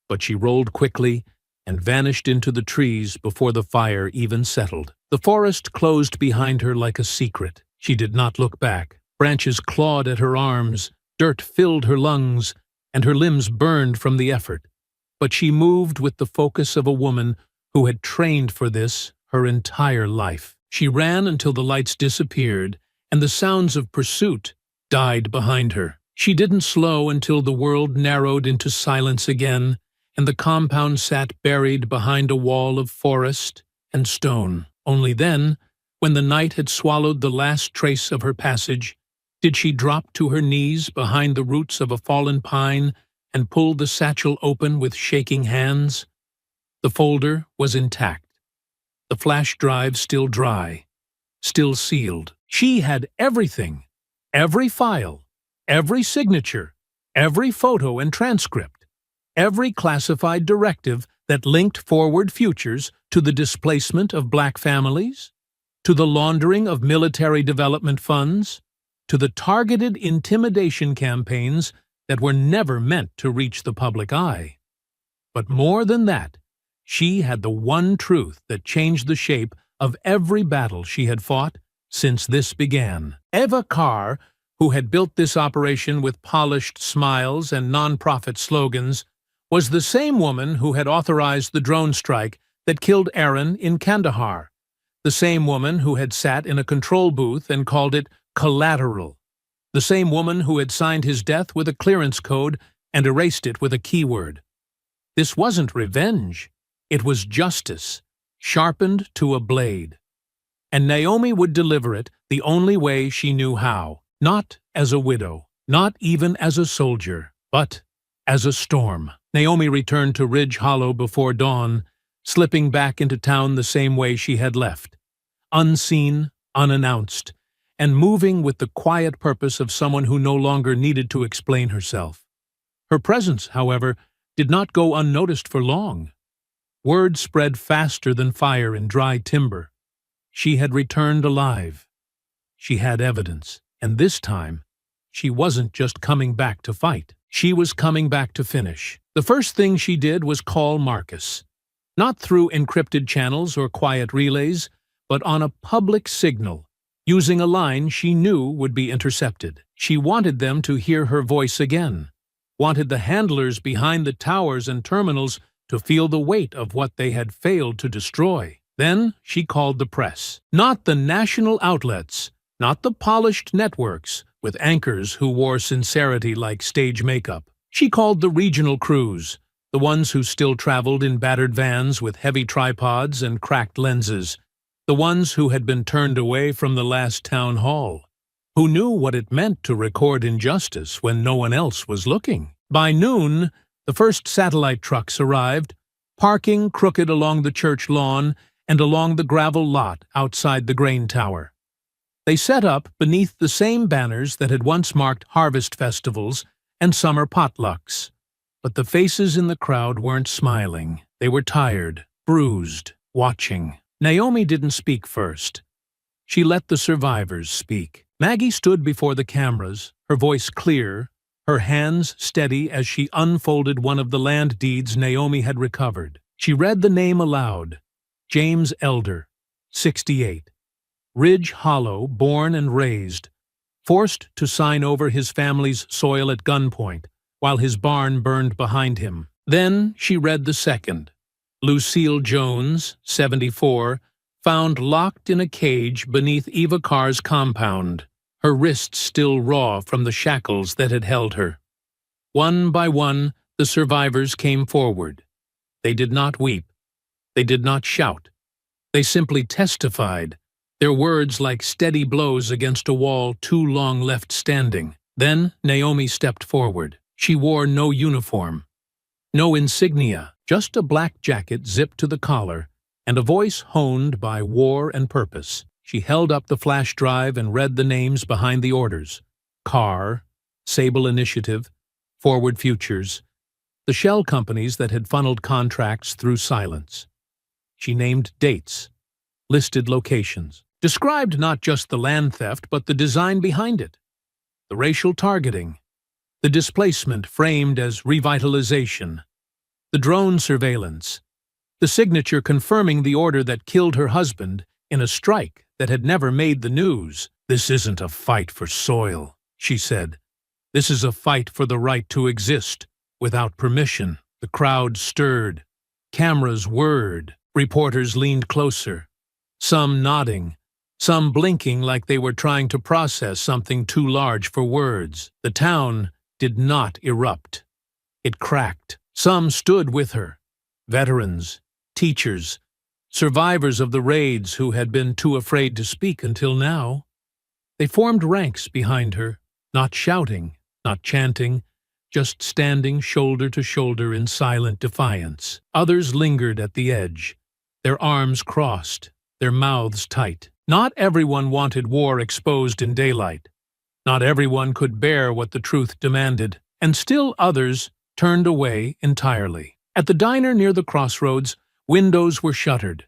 But she rolled quickly and vanished into the trees before the fire even settled. The forest closed behind her like a secret. She did not look back. Branches clawed at her arms, dirt filled her lungs, and her limbs burned from the effort. But she moved with the focus of a woman who had trained for this her entire life. She ran until the lights disappeared and the sounds of pursuit died behind her. She didn't slow until the world narrowed into silence again, and the compound sat buried behind a wall of forest and stone. Only then, when the night had swallowed the last trace of her passage, did she drop to her knees behind the roots of a fallen pine and pull the satchel open with shaking hands. The folder was intact, the flash drive still dry, still sealed. She had everything, every file, every signature, every photo and transcript, every classified directive that linked forward futures to the displacement of black families, to the laundering of military development funds, to the targeted intimidation campaigns that were never meant to reach the public eye. But more than that, she had the one truth that changed the shape of every battle she had fought since this began. Eva Carr, who had built this operation with polished smiles and non-profit slogans, was the same woman who had authorized the drone strike that killed Aaron in Kandahar, the same woman who had sat in a control booth and called it collateral, the same woman who had signed his death with a clearance code and erased it with a keyword. This wasn't revenge, it was justice, sharpened to a blade. And Naomi would deliver it the only way she knew how, not as a widow, not even as a soldier, but as a storm. Naomi returned to Ridge Hollow before dawn, slipping back into town the same way she had left, unseen, unannounced, and moving with the quiet purpose of someone who no longer needed to explain herself. Her presence, however, did not go unnoticed for long. Word spread faster than fire in dry timber. She had returned alive. She had evidence, and this time, she wasn't just coming back to fight. She was coming back to finish. The first thing she did was call Marcus, not through encrypted channels or quiet relays, but on a public signal, using a line she knew would be intercepted. She wanted them to hear her voice again, wanted the handlers behind the towers and terminals to feel the weight of what they had failed to destroy. Then she called the press. Not the national outlets, not the polished networks with anchors who wore sincerity like stage makeup. She called the regional crews, the ones who still traveled in battered vans with heavy tripods and cracked lenses, the ones who had been turned away from the last town hall, who knew what it meant to record injustice when no one else was looking. By noon, the first satellite trucks arrived, parking crooked along the church lawn and along the gravel lot outside the grain tower. They set up beneath the same banners that had once marked harvest festivals and summer potlucks. But the faces in the crowd weren't smiling. They were tired, bruised, watching. Naomi didn't speak first. She let the survivors speak. Maggie stood before the cameras, her voice clear, her hands steady as she unfolded one of the land deeds Naomi had recovered. She read the name aloud. James Elder, 68. Ridge Hollow, born and raised. Forced to sign over his family's soil at gunpoint, while his barn burned behind him. Then she read the second. Lucille Jones, 74, found locked in a cage beneath Eva Carr's compound, her wrists still raw from the shackles that had held her. One by one, the survivors came forward. They did not weep. They did not shout. They simply testified, their words like steady blows against a wall too long left standing. Then Naomi stepped forward. She wore no uniform, no insignia, just a black jacket zipped to the collar, and a voice honed by war and purpose. She held up the flash drive and read the names behind the orders. Carr, Sable Initiative, Forward Futures, the shell companies that had funneled contracts through silence. She named dates, listed locations, described not just the land theft but the design behind it, the racial targeting, the displacement framed as revitalization, the drone surveillance, the signature confirming the order that killed her husband in a strike that had never made the news. "This isn't a fight for soil," she said. "This is a fight for the right to exist without permission." The crowd stirred. Cameras whirred. Reporters leaned closer, some nodding, some blinking like they were trying to process something too large for words. The town did not erupt. It cracked. Some stood with her. Veterans, teachers, survivors of the raids who had been too afraid to speak until now. They formed ranks behind her, not shouting, not chanting, just standing shoulder to shoulder in silent defiance. Others lingered at the edge, their arms crossed, their mouths tight. Not everyone wanted war exposed in daylight. Not everyone could bear what the truth demanded, and still others turned away entirely. At the diner near the crossroads, windows were shuttered.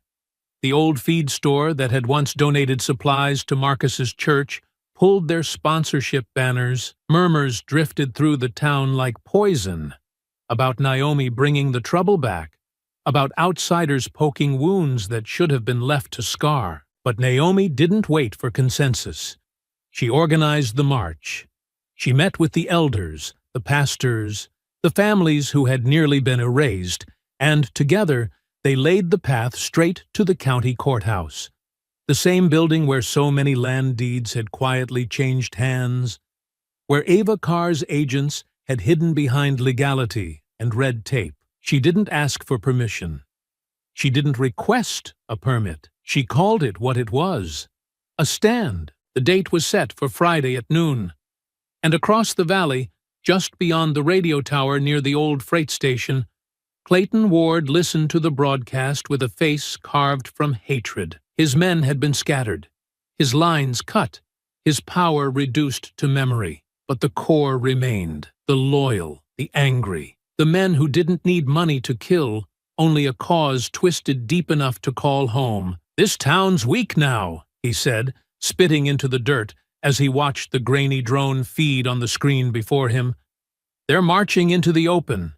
The old feed store that had once donated supplies to Marcus's church pulled their sponsorship banners. Murmurs drifted through the town like poison about Naomi bringing the trouble back, about outsiders poking wounds that should have been left to scar. But Naomi didn't wait for consensus. She organized the march. She met with the elders, the pastors, the families who had nearly been erased, and together they laid the path straight to the county courthouse, the same building where so many land deeds had quietly changed hands, where Eva Carr's agents had hidden behind legality and red tape. She didn't ask for permission. She didn't request a permit. She called it what it was, a stand. The date was set for Friday at noon. And across the valley, just beyond the radio tower near the old freight station, Clayton Ward listened to the broadcast with a face carved from hatred. His men had been scattered, his lines cut, his power reduced to memory. But the core remained, the loyal, the angry, the men who didn't need money to kill, only a cause twisted deep enough to call home. "This town's weak now," he said, spitting into the dirt as he watched the grainy drone feed on the screen before him. "They're marching into the open.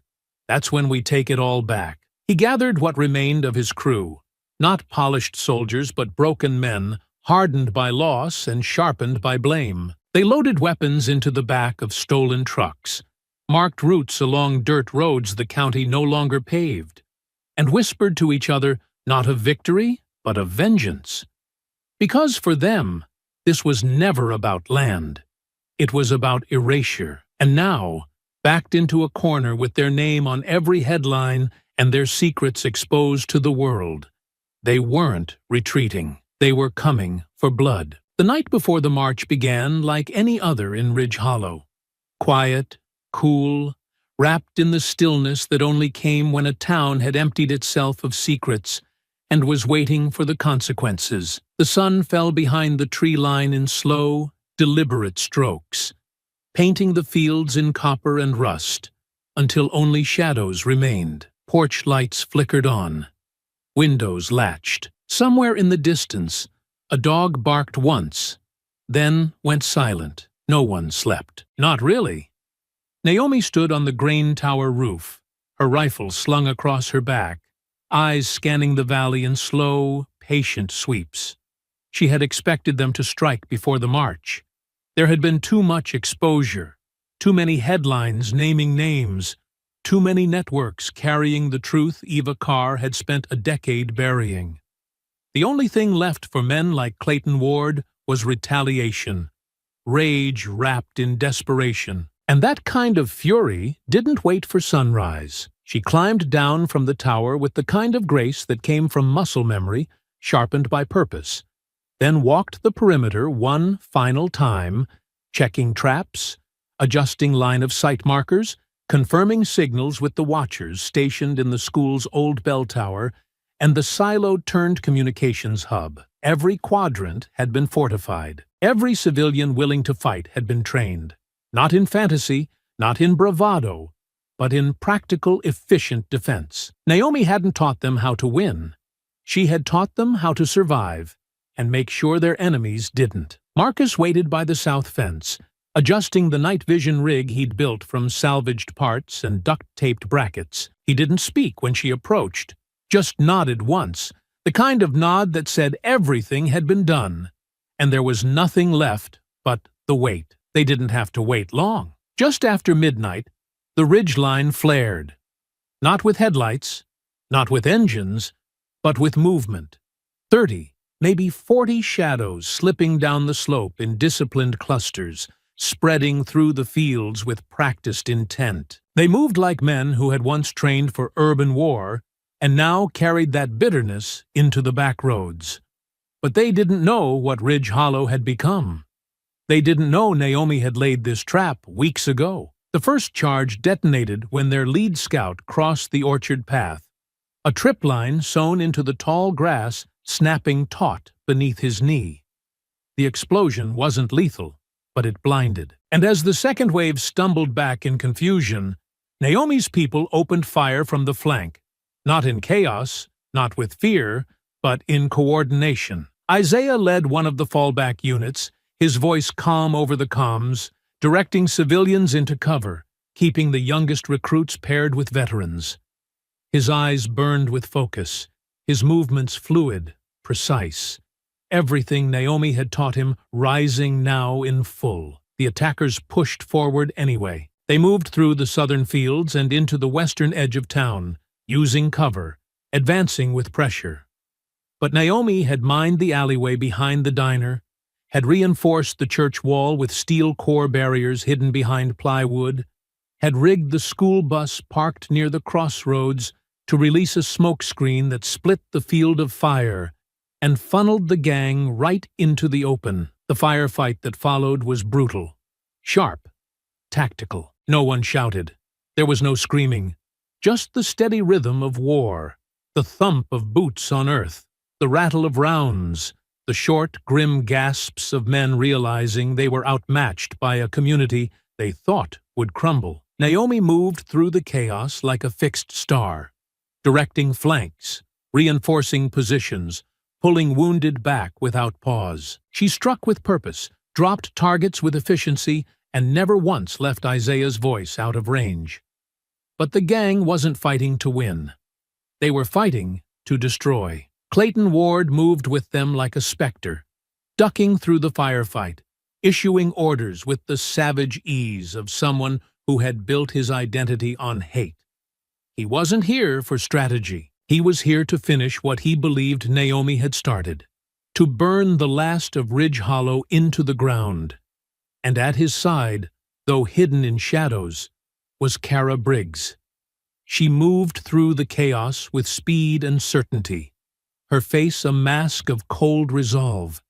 That's when we take it all back." He gathered what remained of his crew, not polished soldiers but broken men, hardened by loss and sharpened by blame. They loaded weapons into the back of stolen trucks, marked routes along dirt roads the county no longer paved, and whispered to each other not of victory, but of vengeance. Because for them, this was never about land. It was about erasure. And now, backed into a corner with their name on every headline and their secrets exposed to the world, they weren't retreating. They were coming for blood. The night before the march began like any other in Ridge Hollow. Quiet, cool, wrapped in the stillness that only came when a town had emptied itself of secrets and was waiting for the consequences. The sun fell behind the tree line in slow, deliberate strokes, painting the fields in copper and rust, until only shadows remained. Porch lights flickered on. Windows latched. Somewhere in the distance, a dog barked once, then went silent. No one slept. Not really. Naomi stood on the grain tower roof, her rifle slung across her back, eyes scanning the valley in slow, patient sweeps. She had expected them to strike before the march. There had been too much exposure, too many headlines naming names, too many networks carrying the truth Eva Carr had spent a decade burying. The only thing left for men like Clayton Ward was retaliation, rage wrapped in desperation. And that kind of fury didn't wait for sunrise. She climbed down from the tower with the kind of grace that came from muscle memory, sharpened by purpose, then walked the perimeter one final time, checking traps, adjusting line-of-sight markers, confirming signals with the watchers stationed in the school's old bell tower and the siloed-turned communications hub. Every quadrant had been fortified. Every civilian willing to fight had been trained. Not in fantasy, not in bravado, but in practical, efficient defense. Naomi hadn't taught them how to win. She had taught them how to survive and make sure their enemies didn't. Marcus waited by the south fence, adjusting the night vision rig he'd built from salvaged parts and duct-taped brackets. He didn't speak when she approached, just nodded once, the kind of nod that said everything had been done, and there was nothing left but the wait. They didn't have to wait long. Just after midnight, the ridgeline flared. Not with headlights, not with engines, but with movement. 30, maybe 40 shadows slipping down the slope in disciplined clusters, spreading through the fields with practiced intent. They moved like men who had once trained for urban war and now carried that bitterness into the back roads. But they didn't know what Ridge Hollow had become. They didn't know Naomi had laid this trap weeks ago. The first charge detonated when their lead scout crossed the orchard path, a trip line sewn into the tall grass snapping taut beneath his knee. The explosion wasn't lethal, but it blinded. And as the second wave stumbled back in confusion, Naomi's people opened fire from the flank, not in chaos, not with fear, but in coordination. Isaiah led one of the fallback units, his voice calm over the comms, directing civilians into cover, keeping the youngest recruits paired with veterans. His eyes burned with focus, his movements fluid, precise. Everything Naomi had taught him rising now in full. The attackers pushed forward anyway. They moved through the southern fields and into the western edge of town, using cover, advancing with pressure. But Naomi had mined the alleyway behind the diner, had reinforced the church wall with steel core barriers hidden behind plywood, had rigged the school bus parked near the crossroads to release a smoke screen that split the field of fire and funneled the gang right into the open. The firefight that followed was brutal, sharp, tactical. No one shouted. There was no screaming, just the steady rhythm of war, the thump of boots on earth, the rattle of rounds, the short, grim gasps of men realizing they were outmatched by a community they thought would crumble. Naomi moved through the chaos like a fixed star, directing flanks, reinforcing positions, pulling wounded back without pause. She struck with purpose, dropped targets with efficiency, and never once left Isaiah's voice out of range. But the gang wasn't fighting to win. They were fighting to destroy. Clayton Ward moved with them like a specter, ducking through the firefight, issuing orders with the savage ease of someone who had built his identity on hate. He wasn't here for strategy. He was here to finish what he believed Naomi had started, to burn the last of Ridge Hollow into the ground. And at his side, though hidden in shadows, was Kara Briggs. She moved through the chaos with speed and certainty, her face a mask of cold resolve,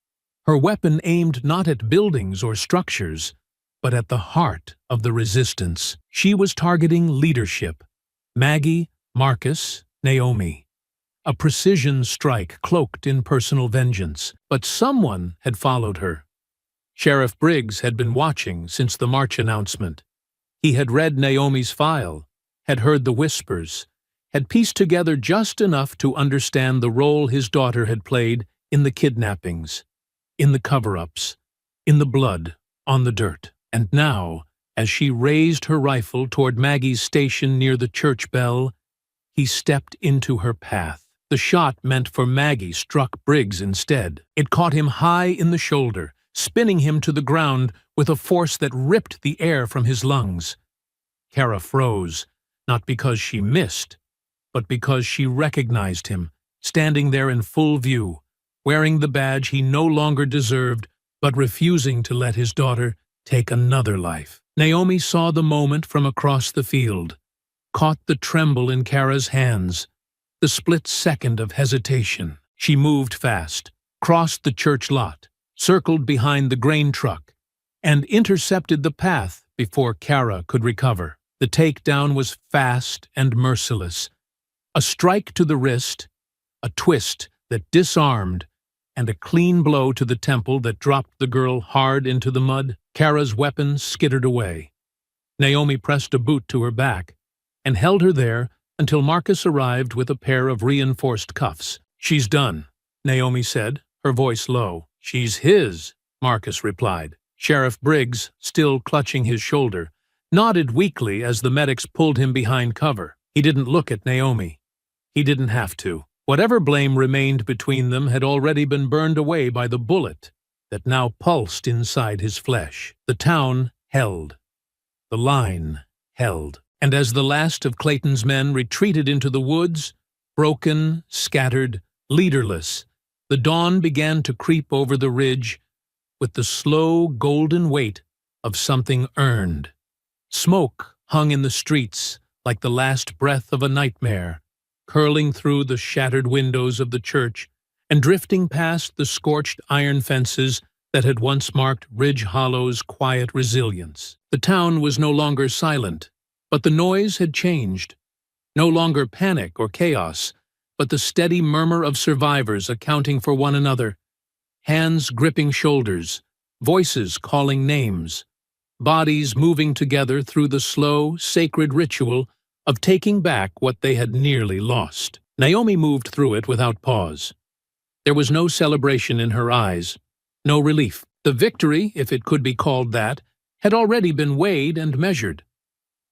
her weapon aimed not at buildings or structures, but at the heart of the resistance. She was targeting leadership. Maggie, Marcus, Naomi. A precision strike cloaked in personal vengeance, but someone had followed her. Sheriff Briggs had been watching since the March announcement. He had read Naomi's file, had heard the whispers, had pieced together just enough to understand the role his daughter had played in the kidnappings, in the cover-ups, in the blood on the dirt. And now, as she raised her rifle toward Maggie's station near the church bell, he stepped into her path. The shot meant for Maggie struck Briggs instead. It caught him high in the shoulder, spinning him to the ground with a force that ripped the air from his lungs. Kara froze, not because she missed, but because she recognized him, standing there in full view, wearing the badge he no longer deserved, but refusing to let his daughter take another life. Naomi saw the moment from across the field, caught the tremble in Kara's hands, the split second of hesitation. She moved fast, crossed the church lot, circled behind the grain truck, and intercepted the path before Kara could recover. The takedown was fast and merciless. A strike to the wrist, a twist that disarmed, and a clean blow to the temple that dropped the girl hard into the mud. Kara's weapon skittered away. Naomi pressed a boot to her back and held her there until Marcus arrived with a pair of reinforced cuffs. "She's done," Naomi said, her voice low. "She's his," Marcus replied. Sheriff Briggs, still clutching his shoulder, nodded weakly as the medics pulled him behind cover. He didn't look at Naomi. He didn't have to. Whatever blame remained between them had already been burned away by the bullet that now pulsed inside his flesh. The town held. The line held. And as the last of Clayton's men retreated into the woods, broken, scattered, leaderless, the dawn began to creep over the ridge with the slow, golden weight of something earned. Smoke hung in the streets like the last breath of a nightmare, curling through the shattered windows of the church and drifting past the scorched iron fences that had once marked Ridge Hollow's quiet resilience. The town was no longer silent, but the noise had changed. No longer panic or chaos, but the steady murmur of survivors accounting for one another, hands gripping shoulders, voices calling names, bodies moving together through the slow, sacred ritual of taking back what they had nearly lost. Naomi moved through it without pause. There was no celebration in her eyes, no relief. The victory, if it could be called that, had already been weighed and measured.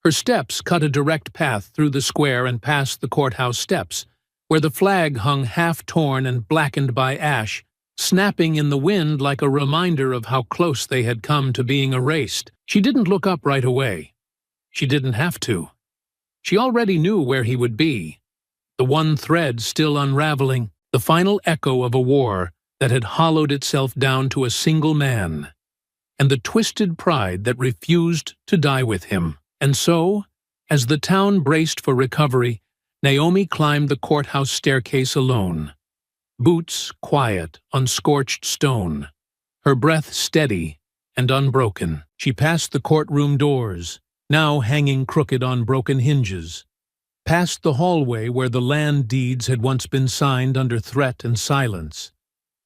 Her steps cut a direct path through the square and past the courthouse steps, where the flag hung half-torn and blackened by ash, snapping in the wind like a reminder of how close they had come to being erased. She didn't look up right away. She didn't have to. She already knew where he would be, the one thread still unraveling, the final echo of a war that had hollowed itself down to a single man, and the twisted pride that refused to die with him. And so, as the town braced for recovery, Naomi climbed the courthouse staircase alone, boots quiet on scorched stone, her breath steady and unbroken. She passed the courtroom doors, now hanging crooked on broken hinges, past the hallway where the land deeds had once been signed under threat and silence,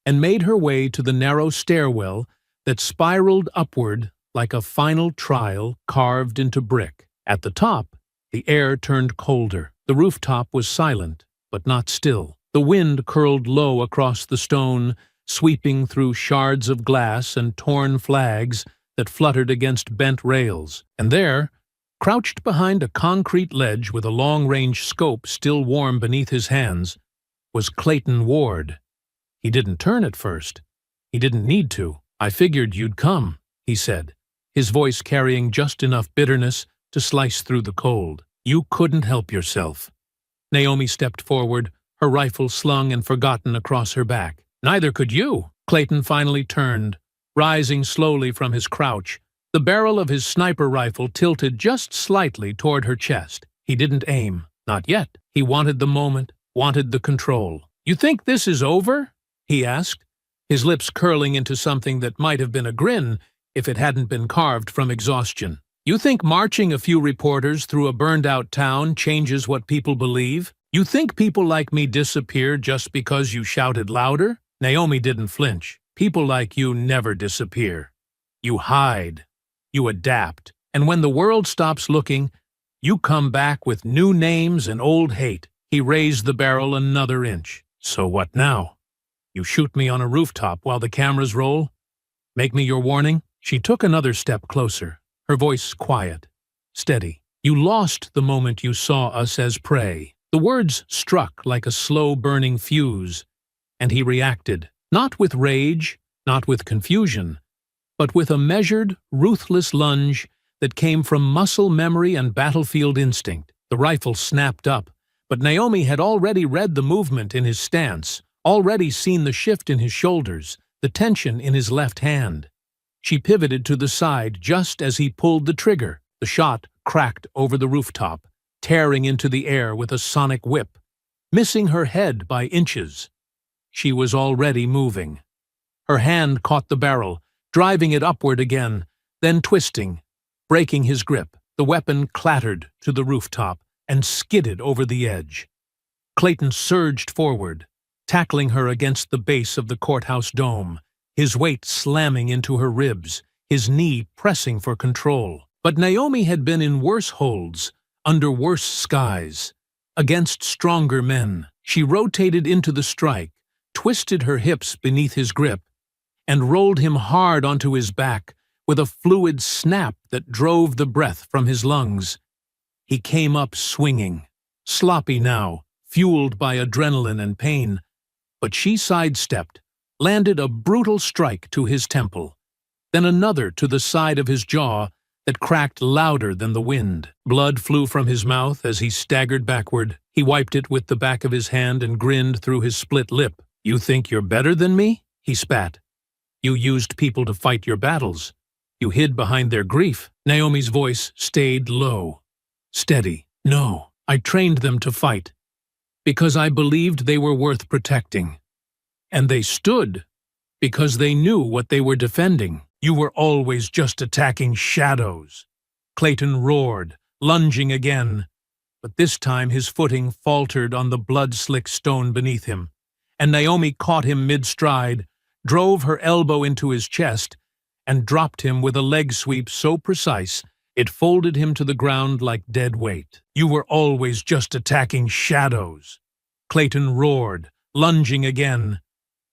and made her way to the narrow stairwell that spiraled upward like a final trial carved into brick. At the top, the air turned colder. The rooftop was silent, but not still. The wind curled low across the stone, sweeping through shards of glass and torn flags that fluttered against bent rails. And there, crouched behind a concrete ledge with a long-range scope still warm beneath his hands, was Clayton Ward. He didn't turn at first. He didn't need to. "I figured you'd come," he said, his voice carrying just enough bitterness to slice through the cold. "You couldn't help yourself." Naomi stepped forward, her rifle slung and forgotten across her back. "Neither could you." Clayton finally turned, rising slowly from his crouch, the barrel of his sniper rifle tilted just slightly toward her chest. He didn't aim, not yet. He wanted the moment, wanted the control. "You think this is over?" he asked, his lips curling into something that might have been a grin if it hadn't been carved from exhaustion. "You think marching a few reporters through a burned-out town changes what people believe? You think people like me disappear just because you shouted louder?" Naomi didn't flinch. "People like you never disappear. You hide. You adapt. And when the world stops looking, You come back with new names and old hate." He raised the barrel another inch. "So what now? You shoot me on a rooftop while the cameras roll? Make me your warning?" She took another step closer, her voice quiet, steady. "You lost the moment you saw us as prey." The words struck like a slow-burning fuse, and he reacted, not with rage, not with confusion, but with a measured, ruthless lunge that came from muscle memory and battlefield instinct. The rifle snapped up, but Naomi had already read the movement in his stance, already seen the shift in his shoulders, the tension in his left hand. She pivoted to the side just as he pulled the trigger. The shot cracked over the rooftop, tearing into the air with a sonic whip, missing her head by inches. She was already moving. Her hand caught the barrel, driving it upward again, then twisting, breaking his grip. The weapon clattered to the rooftop and skidded over the edge. Clayton surged forward, tackling her against the base of the courthouse dome, his weight slamming into her ribs, his knee pressing for control. But Naomi had been in worse holds, under worse skies, against stronger men. She rotated into the strike, twisted her hips beneath his grip, and rolled him hard onto his back with a fluid snap that drove the breath from his lungs. He came up swinging, sloppy now, fueled by adrenaline and pain, but she sidestepped, landed a brutal strike to his temple, then another to the side of his jaw that cracked louder than the wind. Blood flew from his mouth as he staggered backward. He wiped it with the back of his hand and grinned through his split lip. "You think you're better than me?" he spat. "You used people to fight your battles. You hid behind their grief." Naomi's voice stayed low, steady. "No, I trained them to fight, because I believed they were worth protecting. And they stood, because they knew what they were defending. You were always just attacking shadows." Clayton roared, lunging again, but this time his footing faltered on the blood-slick stone beneath him, and Naomi caught him mid-stride, drove her elbow into his chest, and dropped him with a leg sweep so precise it folded him to the ground like dead weight. "You were always just attacking shadows." Clayton roared, lunging again,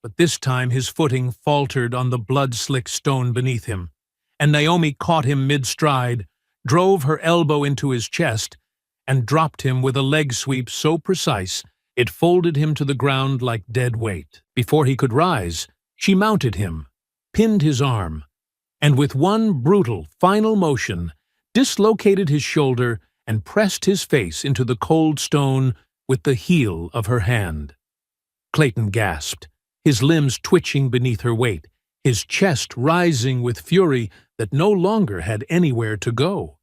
but this time his footing faltered on the blood-slick stone beneath him, and Naomi caught him mid-stride, drove her elbow into his chest, and dropped him with a leg sweep so precise it folded him to the ground like dead weight. Before he could rise, she mounted him, pinned his arm, and with one brutal, final motion, dislocated his shoulder and pressed his face into the cold stone with the heel of her hand. Clayton gasped, his limbs twitching beneath her weight, his chest rising with fury that no longer had anywhere to go.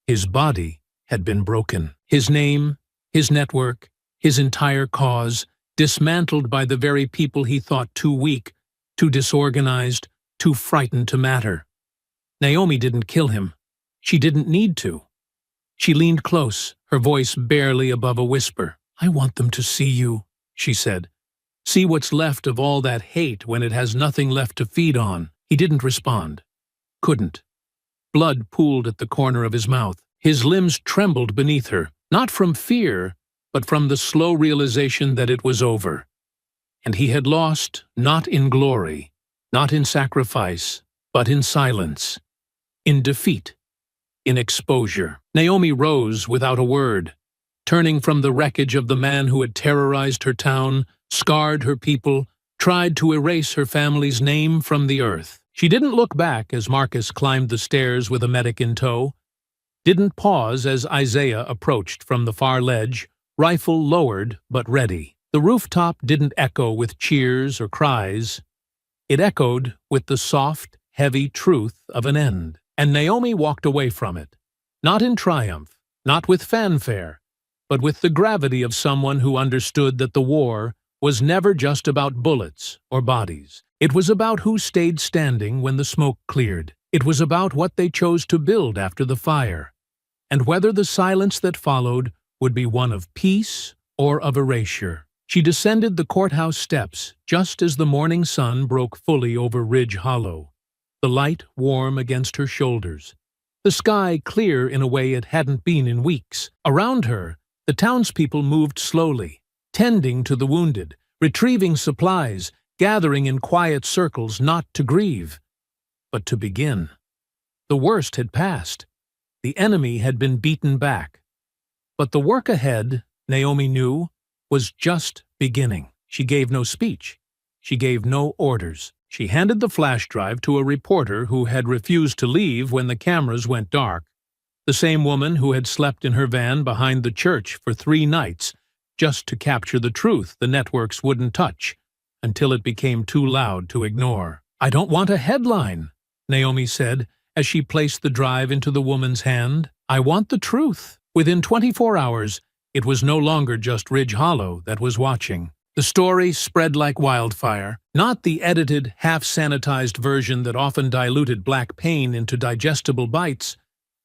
His body had been broken. His name, his network, his entire cause, dismantled by the very people he thought too weak, too disorganized, too frightened to matter. Naomi didn't kill him. She didn't need to. She leaned close, her voice barely above a whisper. "I want them to see you," she said. "See what's left of all that hate when it has nothing left to feed on." He didn't respond. Couldn't. Blood pooled at the corner of his mouth. His limbs trembled beneath her, not from fear, but from the slow realization that it was over. And he had lost, not in glory, not in sacrifice, but in silence, in defeat, in exposure. Naomi rose without a word, turning from the wreckage of the man who had terrorized her town, scarred her people, tried to erase her family's name from the earth. She didn't look back as Marcus climbed the stairs with a medic in tow, didn't pause as Isaiah approached from the far ledge, rifle lowered but ready. The rooftop didn't echo with cheers or cries. It echoed with the soft, heavy truth of an end. And Naomi walked away from it, not in triumph, not with fanfare, but with the gravity of someone who understood that the war was never just about bullets or bodies. It was about who stayed standing when the smoke cleared. It was about what they chose to build after the fire, and whether the silence that followed would be one of peace or of erasure. She descended the courthouse steps just as the morning sun broke fully over Ridge Hollow, the light warm against her shoulders. the sky clear in a way it hadn't been in weeks. Around her, the townspeople moved slowly, tending to the wounded, retrieving supplies, gathering in quiet circles not to grieve, but to begin. The worst had passed. The enemy had been beaten back. But the work ahead, Naomi knew, was just beginning. She gave no speech. She gave no orders. She handed the flash drive to a reporter who had refused to leave when the cameras went dark. The same woman who had slept in her van behind the church for 3 nights just to capture the truth the networks wouldn't touch until it became too loud to ignore. "I don't want a headline," Naomi said as she placed the drive into the woman's hand. "I want the truth." Within 24 hours, it was no longer just Ridge Hollow that was watching. The story spread like wildfire, not the edited, half-sanitized version that often diluted black pain into digestible bites,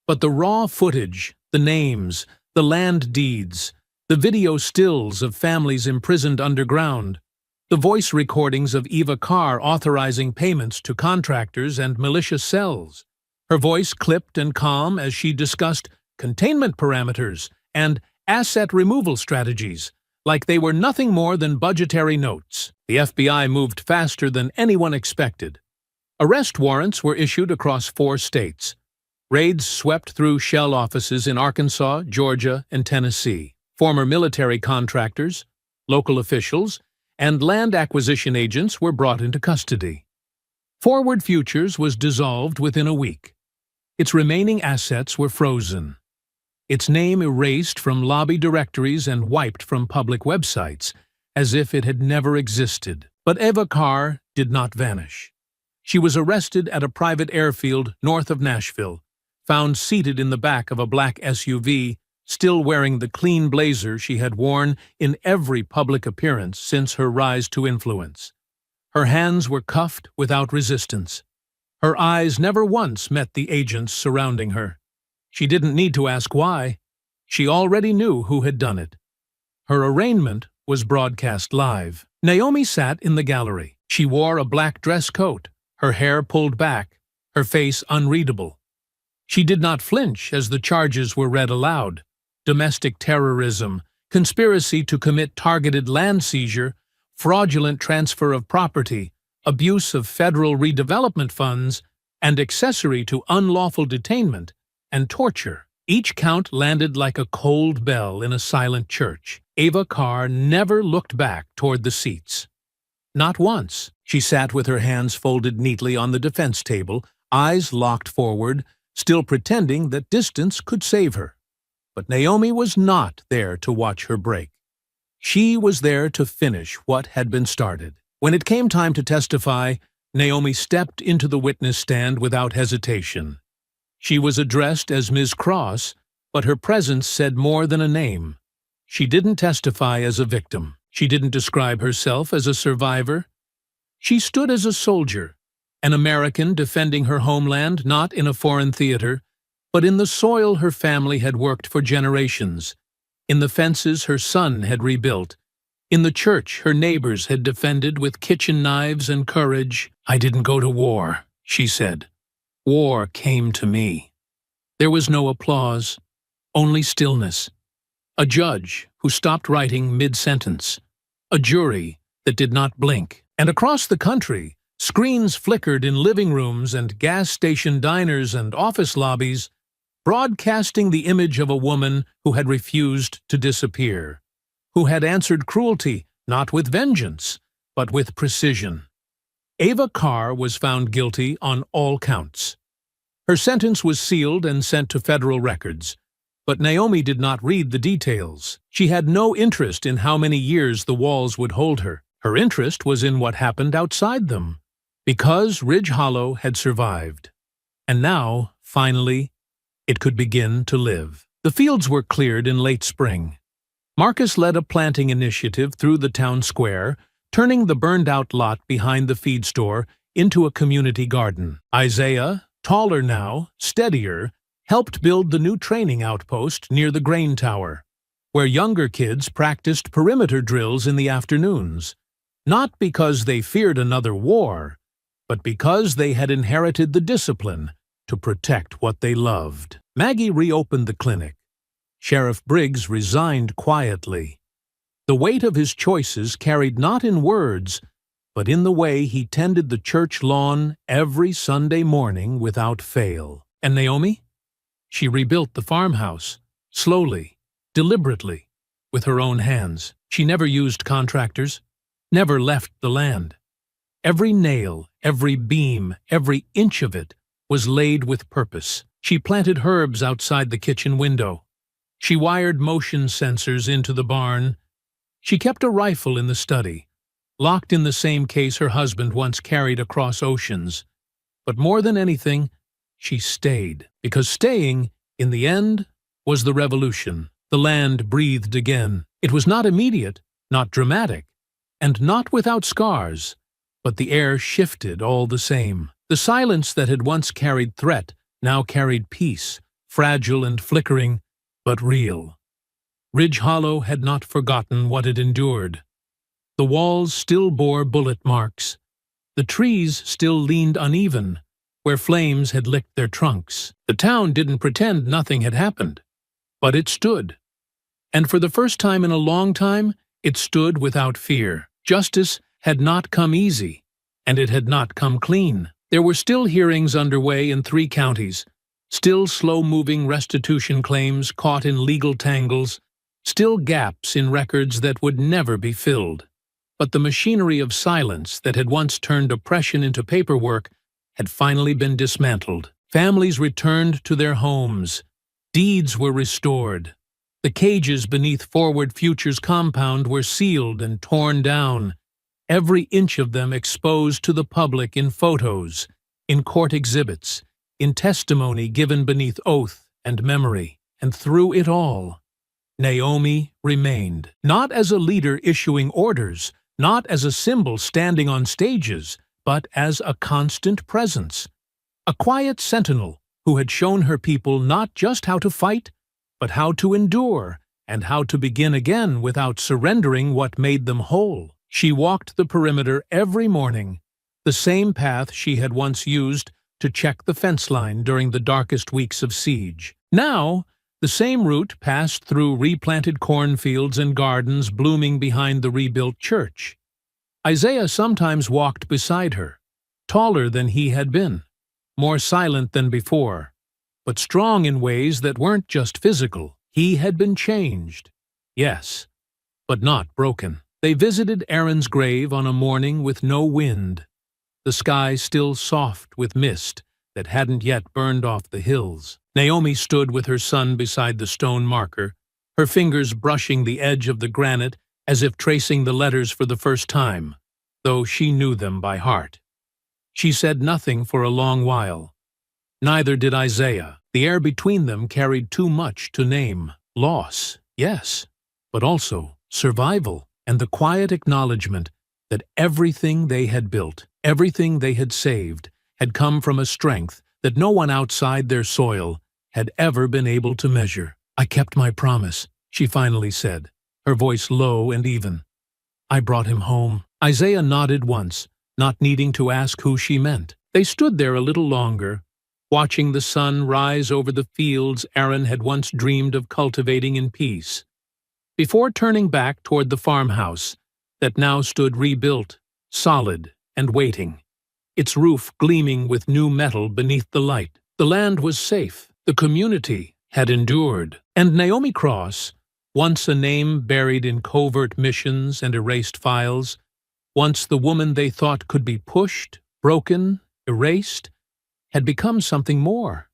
but the raw footage, the names, the land deeds, the video stills of families imprisoned underground, the voice recordings of Eva Carr authorizing payments to contractors and militia cells. Her voice clipped and calm as she discussed containment parameters and asset removal strategies, like they were nothing more than budgetary notes. The FBI moved faster than anyone expected. Arrest warrants were issued across 4 states. Raids swept through shell offices in Arkansas, Georgia, and Tennessee. Former military contractors, local officials, and land acquisition agents were brought into custody. Forward Futures was dissolved within a week. Its remaining assets were frozen. Its name erased from lobby directories and wiped from public websites, as if it had never existed. But Eva Carr did not vanish. She was arrested at a private airfield north of Nashville, found seated in the back of a black SUV, still wearing the clean blazer she had worn in every public appearance since her rise to influence. Her hands were cuffed without resistance. Her eyes never once met the agents surrounding her. She didn't need to ask why. She already knew who had done it. Her arraignment was broadcast live. Naomi sat in the gallery. She wore a black dress coat, her hair pulled back, her face unreadable. She did not flinch as the charges were read aloud. Domestic terrorism, conspiracy to commit targeted land seizure, fraudulent transfer of property, abuse of federal redevelopment funds, and accessory to unlawful detainment and torture. Each count landed like a cold bell in a silent church. Eva Carr never looked back toward the seats. Not once. She sat with her hands folded neatly on the defense table, eyes locked forward, still pretending that distance could save her. But Naomi was not there to watch her break. She was there to finish what had been started. When it came time to testify, Naomi stepped into the witness stand without hesitation. She was addressed as Ms. Cross, but her presence said more than a name. She didn't testify as a victim. She didn't describe herself as a survivor. She stood as a soldier, an American defending her homeland not in a foreign theater, but in the soil her family had worked for generations, in the fences her son had rebuilt, in the church her neighbors had defended with kitchen knives and courage. "I didn't go to war," she said. "War came to me." There was no applause, only stillness. A judge who stopped writing mid-sentence. A jury that did not blink. And across the country, screens flickered in living rooms and gas station diners and office lobbies, broadcasting the image of a woman who had refused to disappear, who had answered cruelty not with vengeance, but with precision. Eva Carr was found guilty on all counts. Her sentence was sealed and sent to federal records, but Naomi did not read the details. She had no interest in how many years the walls would hold her. Her interest was in what happened outside them, because Ridge Hollow had survived. And now, finally, it could begin to live. The fields were cleared in late spring. Marcus led a planting initiative through the town square, turning the burned-out lot behind the feed store into a community garden. Isaiah, taller now, steadier, helped build the new training outpost near the grain tower, where younger kids practiced perimeter drills in the afternoons, not because they feared another war, but because they had inherited the discipline, to protect what they loved. Maggie reopened the clinic. Sheriff Briggs resigned quietly. The weight of his choices carried not in words, but in the way he tended the church lawn every Sunday morning without fail. And Naomi? She rebuilt the farmhouse, slowly, deliberately, with her own hands. She never used contractors, never left the land. Every nail, every beam, every inch of it was laid with purpose. She planted herbs outside the kitchen window. She wired motion sensors into the barn. She kept a rifle in the study, locked in the same case her husband once carried across oceans. But more than anything, she stayed, because staying, in the end, was the revolution. The land breathed again. It was not immediate, not dramatic, and not without scars, but the air shifted all the same. The silence that had once carried threat now carried peace, fragile and flickering, but real. Ridge Hollow had not forgotten what it endured. The walls still bore bullet marks. The trees still leaned uneven, where flames had licked their trunks. The town didn't pretend nothing had happened, but it stood. And for the first time in a long time, it stood without fear. Justice had not come easy, and it had not come clean. There were still hearings underway in 3 counties, still slow-moving restitution claims caught in legal tangles, still gaps in records that would never be filled. But the machinery of silence that had once turned oppression into paperwork had finally been dismantled. Families returned to their homes. Deeds were restored. The cages beneath Forward Future's compound were sealed and torn down, every inch of them exposed to the public in photos, in court exhibits, in testimony given beneath oath and memory. And through it all, Naomi remained, not as a leader issuing orders, not as a symbol standing on stages, but as a constant presence, a quiet sentinel who had shown her people not just how to fight, but how to endure and how to begin again without surrendering what made them whole. She walked the perimeter every morning, the same path she had once used to check the fence line during the darkest weeks of siege. Now, the same route passed through replanted cornfields and gardens blooming behind the rebuilt church. Isaiah sometimes walked beside her, taller than he had been, more silent than before, but strong in ways that weren't just physical. He had been changed, yes, but not broken. They visited Aaron's grave on a morning with no wind, the sky still soft with mist that hadn't yet burned off the hills. Naomi stood with her son beside the stone marker, her fingers brushing the edge of the granite as if tracing the letters for the first time, though she knew them by heart. She said nothing for a long while. Neither did Isaiah. The air between them carried too much to name. Loss, yes, but also survival, and the quiet acknowledgement that everything they had built, everything they had saved, had come from a strength that no one outside their soil had ever been able to measure. "I kept my promise," she finally said, her voice low and even. "I brought him home." Isaiah nodded once, not needing to ask who she meant. They stood there a little longer, watching the sun rise over the fields Aaron had once dreamed of cultivating in peace, before turning back toward the farmhouse that now stood rebuilt, solid and waiting, its roof gleaming with new metal beneath the light. The land was safe, the community had endured, and Naomi Cross, once a name buried in covert missions and erased files, once the woman they thought could be pushed, broken, erased, had become something more.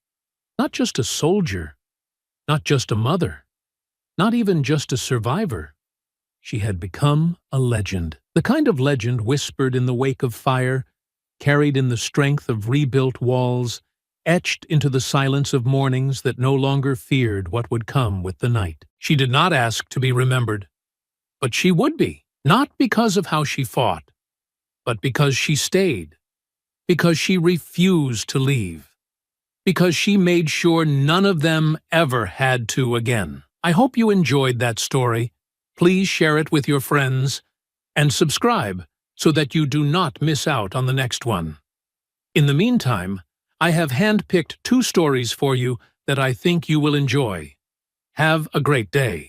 Not just a soldier, not just a mother, not even just a survivor. She had become a legend. The kind of legend whispered in the wake of fire, carried in the strength of rebuilt walls, etched into the silence of mornings that no longer feared what would come with the night. She did not ask to be remembered, but she would be, not because of how she fought, but because she stayed, because she refused to leave, because she made sure none of them ever had to again. I hope you enjoyed that story. Please share it with your friends and subscribe so that you do not miss out on the next one. In the meantime, I have handpicked 2 stories for you that I think you will enjoy. Have a great day.